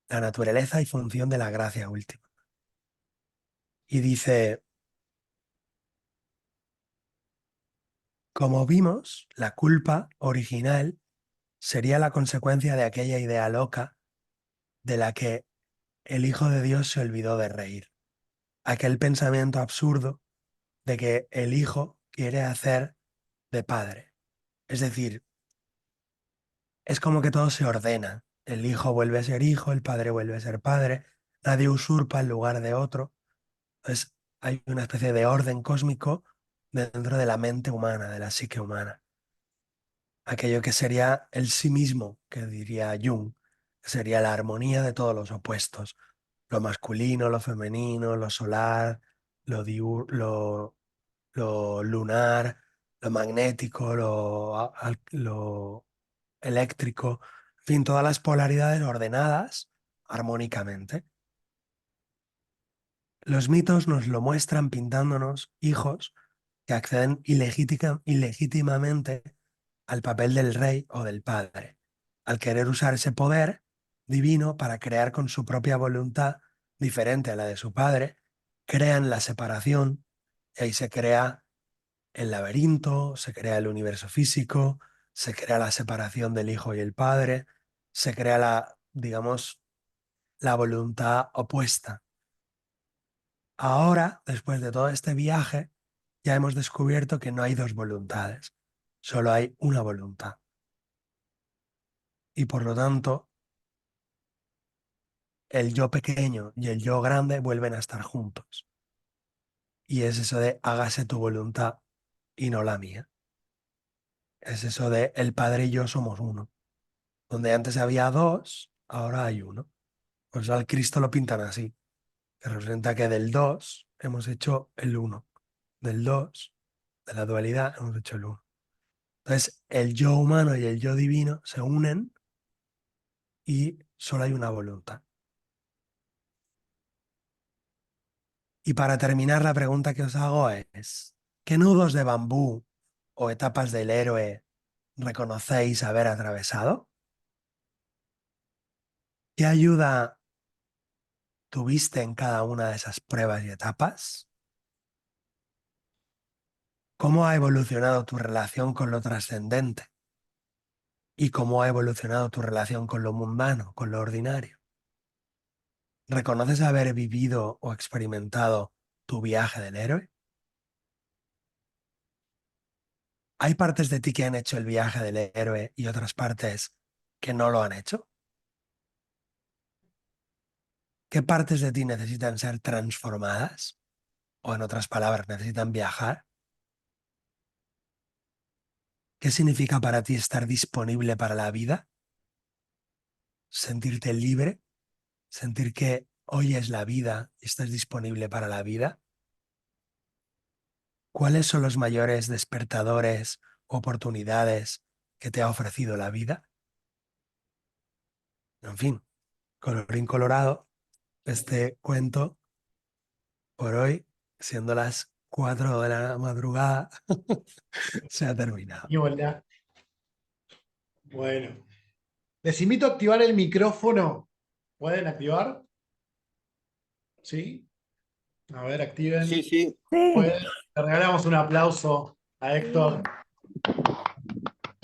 la naturaleza y función de la gracia última. Y dice, como vimos, la culpa original sería la consecuencia de aquella idea loca de la que el Hijo de Dios se olvidó de reír. Aquel pensamiento absurdo de que el Hijo quiere hacer de padre. Es decir, es como que todo se ordena. El Hijo vuelve a ser hijo, el Padre vuelve a ser padre, nadie usurpa el lugar de otro. Entonces hay una especie de orden cósmico dentro de la mente humana, de la psique humana. Aquello que sería el sí mismo, que diría Jung, que sería la armonía de todos los opuestos, lo masculino, lo femenino, lo solar, lo lunar, lo magnético, lo eléctrico, en fin, todas las polaridades ordenadas armónicamente. Los mitos nos lo muestran pintándonos hijos que acceden ilegítimamente al papel del rey o del padre, al querer usar ese poder divino para crear con su propia voluntad, diferente a la de su padre, crean la separación y ahí se crea el laberinto, se crea el universo físico, se crea la separación del hijo y el padre, se crea digamos, la voluntad opuesta. Ahora, después de todo este viaje, ya hemos descubierto que no hay dos voluntades, solo hay una voluntad. Y por lo tanto, el yo pequeño y el yo grande vuelven a estar juntos. Y es eso de hágase tu voluntad y no la mía. Es eso de el Padre y yo somos uno. Donde antes había dos, ahora hay uno. Por eso al Cristo lo pintan así, que representa que del dos hemos hecho el uno. Del dos, de la dualidad, hemos hecho el uno. Entonces, el yo humano y el yo divino se unen y solo hay una voluntad. Y para terminar, la pregunta que os hago es, ¿qué nudos de bambú o etapas del héroe reconocéis haber atravesado? ¿Qué ayuda tuviste en cada una de esas pruebas y etapas? ¿Cómo ha evolucionado tu relación con lo trascendente? ¿Y cómo ha evolucionado tu relación con lo mundano, con lo ordinario? ¿Reconoces haber vivido o experimentado tu viaje del héroe? ¿Hay partes de ti que han hecho el viaje del héroe y otras partes que no lo han hecho? ¿Qué partes de ti necesitan ser transformadas? O en otras palabras, necesitan viajar. ¿Qué significa para ti estar disponible para la vida? Sentirte libre, sentir que hoy es la vida y estás disponible para la vida. ¿Cuáles son los mayores despertadores, oportunidades que te ha ofrecido la vida? En fin, colorín colorado, este cuento por hoy, siendo las 4 de la madrugada, se ha terminado. Y hola. Bueno, les invito a activar el micrófono. ¿Pueden activar? ¿Sí? A ver, activen. Sí, sí, Sí, ¿Pueden? Le regalamos un aplauso a Héctor.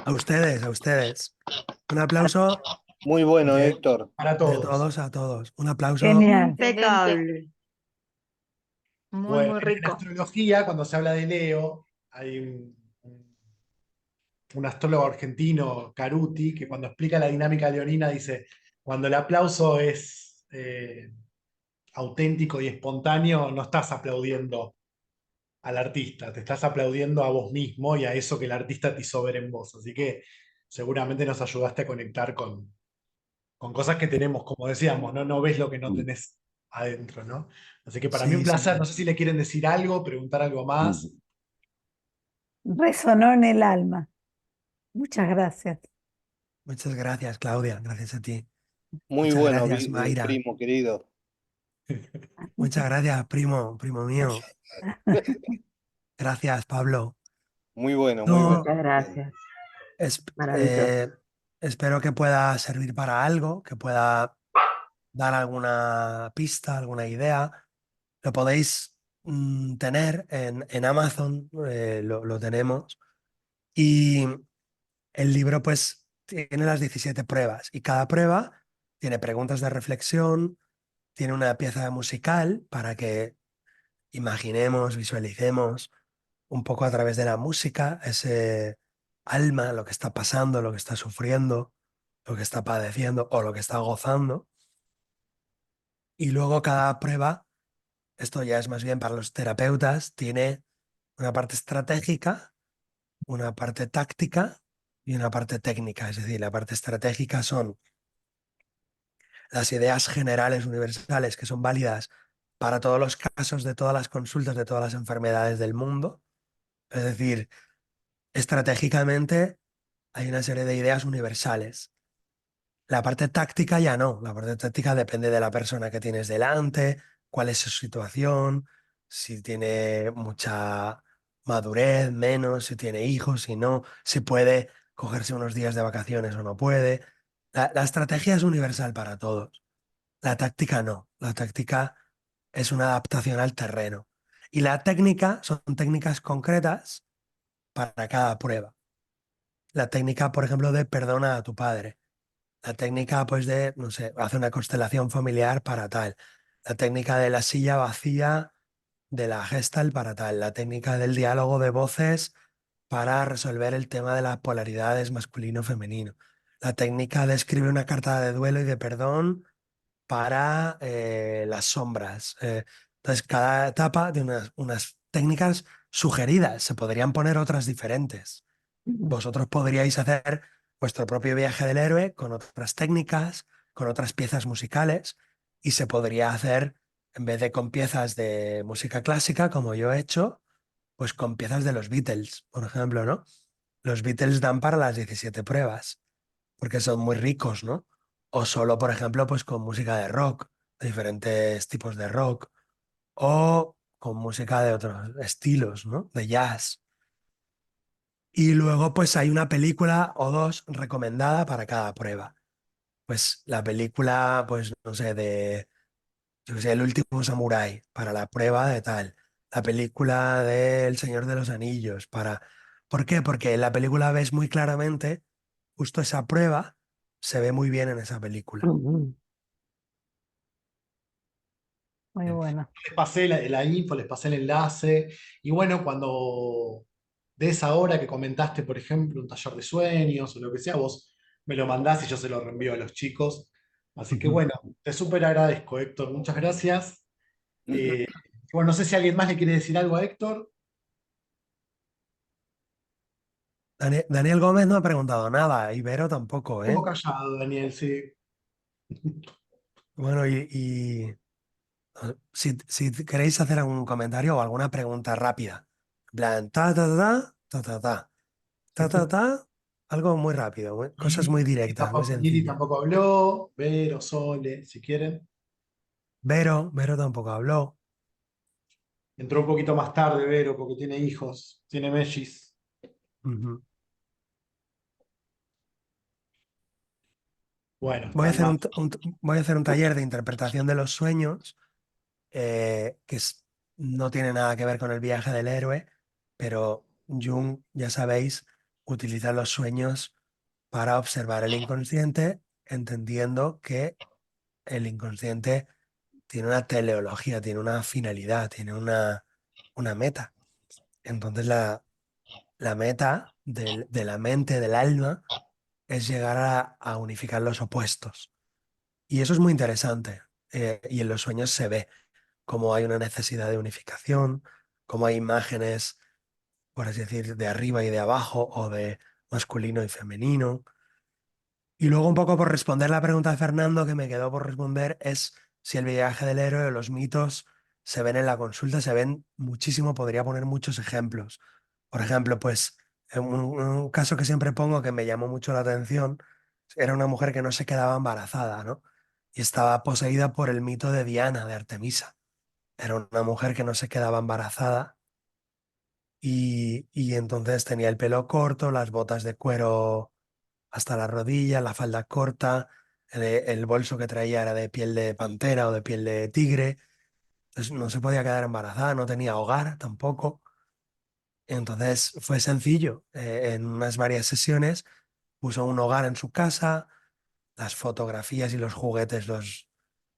A ustedes, a ustedes. Un aplauso muy bueno, de, Héctor. Para de todos. todos a todos. Un aplauso. genial. Impecable. Muy, Bueno, muy en rico. astrología, cuando se habla de Leo, hay un astrólogo argentino, Caruti, que cuando explica la dinámica leonina dice, cuando el aplauso es auténtico y espontáneo, no estás aplaudiendo al artista, te estás aplaudiendo a vos mismo y a eso que el artista te hizo ver en vos. Así que seguramente nos ayudaste a conectar con cosas que tenemos, como decíamos, ¿no? No ves lo que no tenés adentro, ¿no? Así que para mí un Sí, sí. placer. No sé si le quieren decir algo, preguntar algo más. Resonó en el alma. Muchas gracias. Muchas gracias, Claudia. Gracias a ti. Muy Muchas bueno, gracias, Mayra. primo querido. Muchas gracias, primo mío. Gracias, Pablo. Muy bueno, muy bueno. No, Muchas gracias. es- Maravilloso. espero que pueda servir para algo, que pueda dar alguna pista, alguna idea. Lo podéis tener en Amazon, lo tenemos. Y el libro pues tiene las 17 pruebas y cada prueba tiene preguntas de reflexión, tiene una pieza musical para que imaginemos, visualicemos un poco a través de la música ese alma, lo que está pasando, lo que está sufriendo, lo que está padeciendo o lo que está gozando. Y luego cada prueba, esto ya es más bien para los terapeutas, tiene una parte estratégica, una parte táctica y una parte técnica. Es decir, la parte estratégica son las ideas generales universales que son válidas para todos los casos de todas las consultas de todas las enfermedades del mundo. Es decir, estratégicamente hay una serie de ideas universales. La parte táctica ya no. La parte táctica depende de la persona que tienes delante, cuál es su situación, si tiene mucha madurez, menos, si tiene hijos, si no, si puede cogerse unos días de vacaciones o no puede. La estrategia es universal para todos. La táctica no. La táctica es una adaptación al terreno. Y la técnica son técnicas concretas para cada prueba. La técnica, por ejemplo, de perdona a tu padre. La técnica, pues, de, no sé, hace una constelación familiar para tal. La técnica de la silla vacía de la Gestalt para tal. La técnica del diálogo de voces para resolver el tema de las polaridades masculino-femenino. La técnica de escribir una carta de duelo y de perdón para las sombras. Entonces, cada etapa tiene unas técnicas sugeridas. Se podrían poner otras diferentes. Vosotros podríais hacer vuestro propio viaje del héroe con otras técnicas, con otras piezas musicales, y se podría hacer, en vez de con piezas de música clásica, como yo he hecho, pues con piezas de los Beatles, por ejemplo, ¿no? Los Beatles dan para las 17 pruebas, porque son muy ricos, ¿no? O solo, por ejemplo, pues con música de rock, de diferentes tipos de rock, o con música de otros estilos, ¿no? De jazz. Y luego pues hay una película o dos recomendada para cada prueba. Pues la película, pues no sé, yo qué sé, El último samurái para la prueba de tal. La película de El Señor de los Anillos para... ¿Por qué? Porque en la película ves muy claramente justo esa prueba, se ve muy bien en esa película. Muy bueno. Les pasé la info, les pasé el enlace. Y bueno, cuando de esa hora que comentaste, por ejemplo, un taller de sueños o lo que sea, vos me lo mandás y yo se lo reenvío a los chicos. Así que bueno, te súper agradezco, Héctor. Muchas gracias. Bueno, no sé si alguien más le quiere decir algo a Héctor. Daniel Gómez no ha preguntado nada, Ibero tampoco, Un ¿eh? poco callado, Daniel, sí. Bueno, si queréis hacer algún comentario o alguna pregunta rápida, en plan, algo muy rápido, cosas muy directas, muy Lili sencillas. tampoco habló, Vero, Sole, si quieren. Vero tampoco habló. Entró un poquito más tarde, Vero, porque tiene hijos, tiene mellis. Ujú. Bueno, Voy a hacer calma. voy a hacer un taller de interpretación de los sueños, que no tiene nada que ver con el viaje del héroe, pero Jung, ya sabéis, utiliza los sueños para observar el inconsciente, entendiendo que el inconsciente tiene una teleología, tiene una finalidad, tiene una meta. Entonces la meta de la mente, del alma, es llegar a unificar los opuestos. Y eso es muy interesante. Y en los sueños se ve cómo hay una necesidad de unificación, cómo hay imágenes, por así decir, de arriba y de abajo, o de masculino y femenino. Y luego un poco por responder la pregunta de Fernando que me quedó por responder es si el viaje del héroe o los mitos se ven en la consulta, se ven muchísimo, podría poner muchos ejemplos. Por ejemplo, pues un caso que siempre pongo que me llamó mucho la atención era una mujer que no se quedaba embarazada, ¿no? Y estaba poseída por el mito de Diana, de Artemisa. Era una mujer que no se quedaba embarazada y entonces tenía el pelo corto, las botas de cuero hasta la rodilla, la falda corta, el bolso que traía era de piel de pantera o de piel de tigre. Entonces no se podía quedar embarazada, no tenía hogar tampoco. Entonces fue sencillo. En unas varias sesiones puso un hogar en su casa, las fotografías y los juguetes los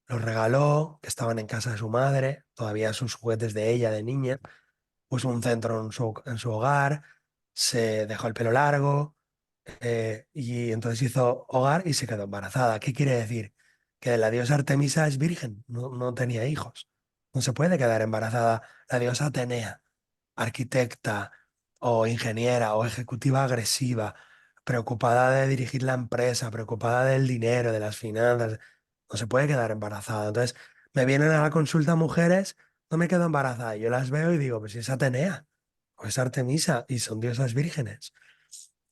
regaló, que estaban en casa de su madre, todavía sus juguetes de ella de niña. Puso un centro en su hogar, se dejó el pelo largo, y entonces hizo hogar y se quedó embarazada. ¿Qué quiere decir? Que la diosa Artemisa es virgen, no tenía hijos. No se puede quedar embarazada la diosa Atenea, arquitecta o ingeniera o ejecutiva agresiva, preocupada de dirigir la empresa, preocupada del dinero, de las finanzas. No se puede quedar embarazada. Entonces me vienen a la consulta mujeres, no me quedo embarazada. Yo las veo y digo, pues si es Atenea o es Artemisa y son diosas vírgenes.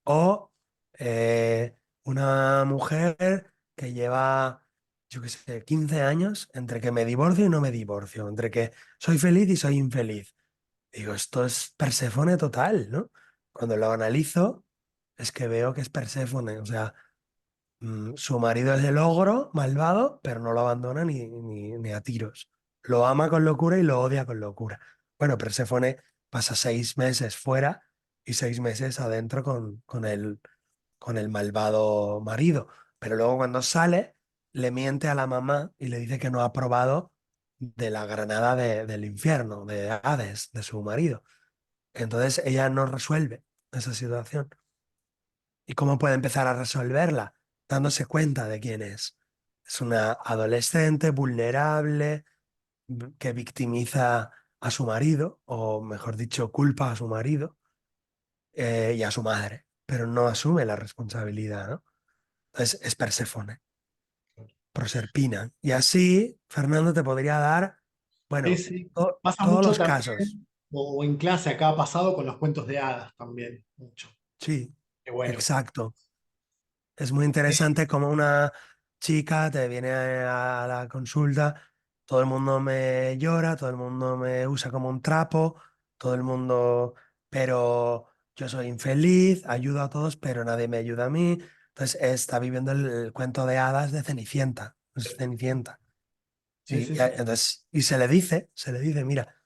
O una mujer que lleva, yo qué sé, 15 años entre que me divorcio y no me divorcio, entre que soy feliz y soy infeliz. Digo, esto es Perséfone total, ¿no? Cuando lo analizo, es que veo que es Perséfone. O sea, su marido es el ogro malvado, pero no lo abandona ni a tiros. Lo ama con locura y lo odia con locura. Bueno, Perséfone pasa 6 meses fuera y 6 meses adentro con el malvado marido. Pero luego cuando sale, le miente a la mamá y le dice que no ha probado de la granada del infierno, de Hades, de su marido. Entonces ella no resuelve esa situación. ¿Y cómo puede empezar a resolverla? Dándose cuenta de quién es. Es una adolescente vulnerable que victimiza a su marido, o mejor dicho, culpa a su marido, y a su madre, pero no asume la responsabilidad, ¿no? Entonces es Perséfone, Proserpina. Y así, Fernando te podría dar, Sí, bueno, sí. Pasa todos mucho los casos. también, o en clase acá ha pasado con los cuentos de hadas también, mucho. Sí, Qué bueno. exacto. Es muy interesante como una chica te viene a la consulta, todo el mundo me llora, todo el mundo me usa como un trapo, todo el mundo, pero yo soy infeliz, ayudo a todos, pero nadie me ayuda a mí. Entonces está viviendo el cuento de hadas de Cenicienta, es Cenicienta. Sí, sí, sí. Entonces, y se le dice, mira,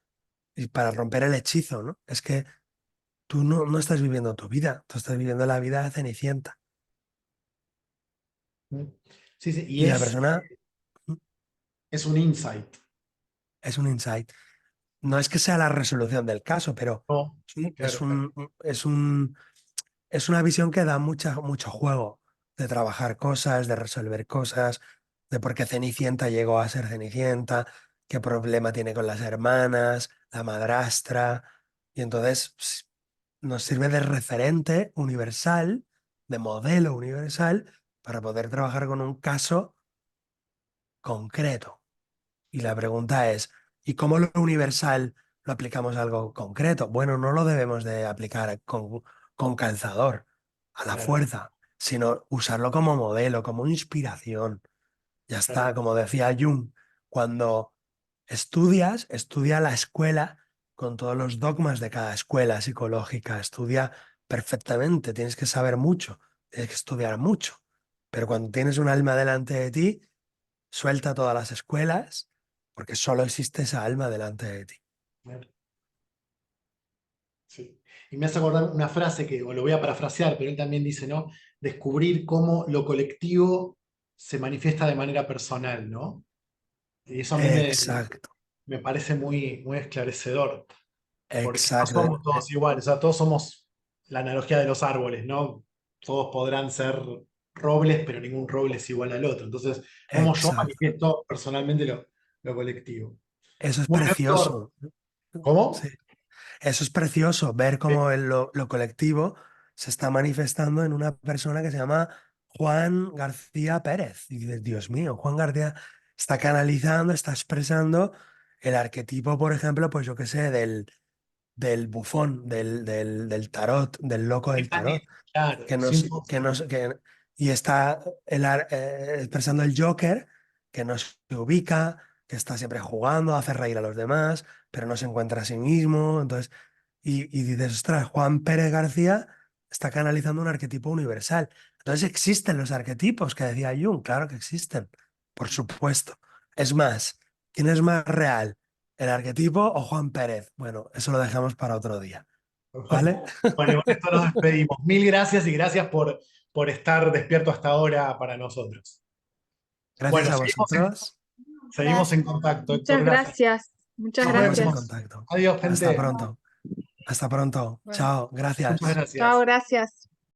y para romper el hechizo, ¿no? Es que tú no estás viviendo tu vida, tú estás viviendo la vida de Cenicienta. Sí, sí. Y Y la persona es un insight. es un insight. No es que sea la resolución del caso, pero No, es claro. es una visión que da mucho juego de trabajar cosas, de resolver cosas, de por qué Cenicienta llegó a ser Cenicienta, qué problema tiene con las hermanas, la madrastra. Y entonces nos sirve de referente universal, de modelo universal, para poder trabajar con un caso concreto. Y la pregunta es, ¿y cómo lo universal lo aplicamos a algo concreto? Bueno, no lo debemos de aplicar con calzador, a la Claro, fuerza, sino usarlo como modelo, como inspiración. Ya claro. está, como decía Jung, cuando estudia la escuela con todos los dogmas de cada escuela psicológica, estudia perfectamente, tienes que saber mucho, tienes que estudiar mucho, pero cuando tienes un alma delante de ti, suelta todas las escuelas, porque solo existe esa alma delante de ti. Claro. Sí. Y me hace acordar una frase que, o lo voy a parafrasear, pero él también dice, ¿no? Descubrir cómo lo colectivo se manifiesta de manera personal, ¿no? Y eso a mí Exacto, me parece muy esclarecedor, porque no exacto. somos todos iguales, o sea, todos somos la analogía de los árboles, ¿no? Todos podrán ser robles, pero ningún roble es igual al otro. Entonces, cómo yo Exacto. manifiesto personalmente lo colectivo. Eso es Bueno, Héctor, precioso. Sí. ¿cómo? Eso es precioso, ver Sí, cómo lo colectivo se está manifestando en una persona que se llama Juan García Pérez. Y dices, Dios mío, Juan García está canalizando, está expresando el arquetipo, por ejemplo, pues yo qué sé, del bufón, del tarot, del loco del tarot, claro, que sin nos, duda. que nos, que, y está expresando el Joker, que no se ubica, que está siempre jugando, hace reír a los demás, pero no se encuentra a sí mismo. Entonces, y dices, ostras, Juan Pérez García está canalizando un arquetipo universal. Entonces existen los arquetipos que decía Jung, claro que existen, por supuesto. Es más, ¿quién es más real? ¿El arquetipo o Juan Pérez? Bueno, eso lo dejamos para otro día, ¿vale? Bueno, y con esto nos despedimos. Mil gracias y gracias por estar despierto hasta ahora para nosotros. Gracias Bueno, a vosotros. seguimos en Gracias. contacto, Héctor, Muchas gracias. gracias. Muchas Nos Seguimos en gracias. vemos. contacto. Adiós, Hasta gente. pronto. Hasta pronto. Bueno, Chao. Muchas Gracias. chao, gracias. gracias.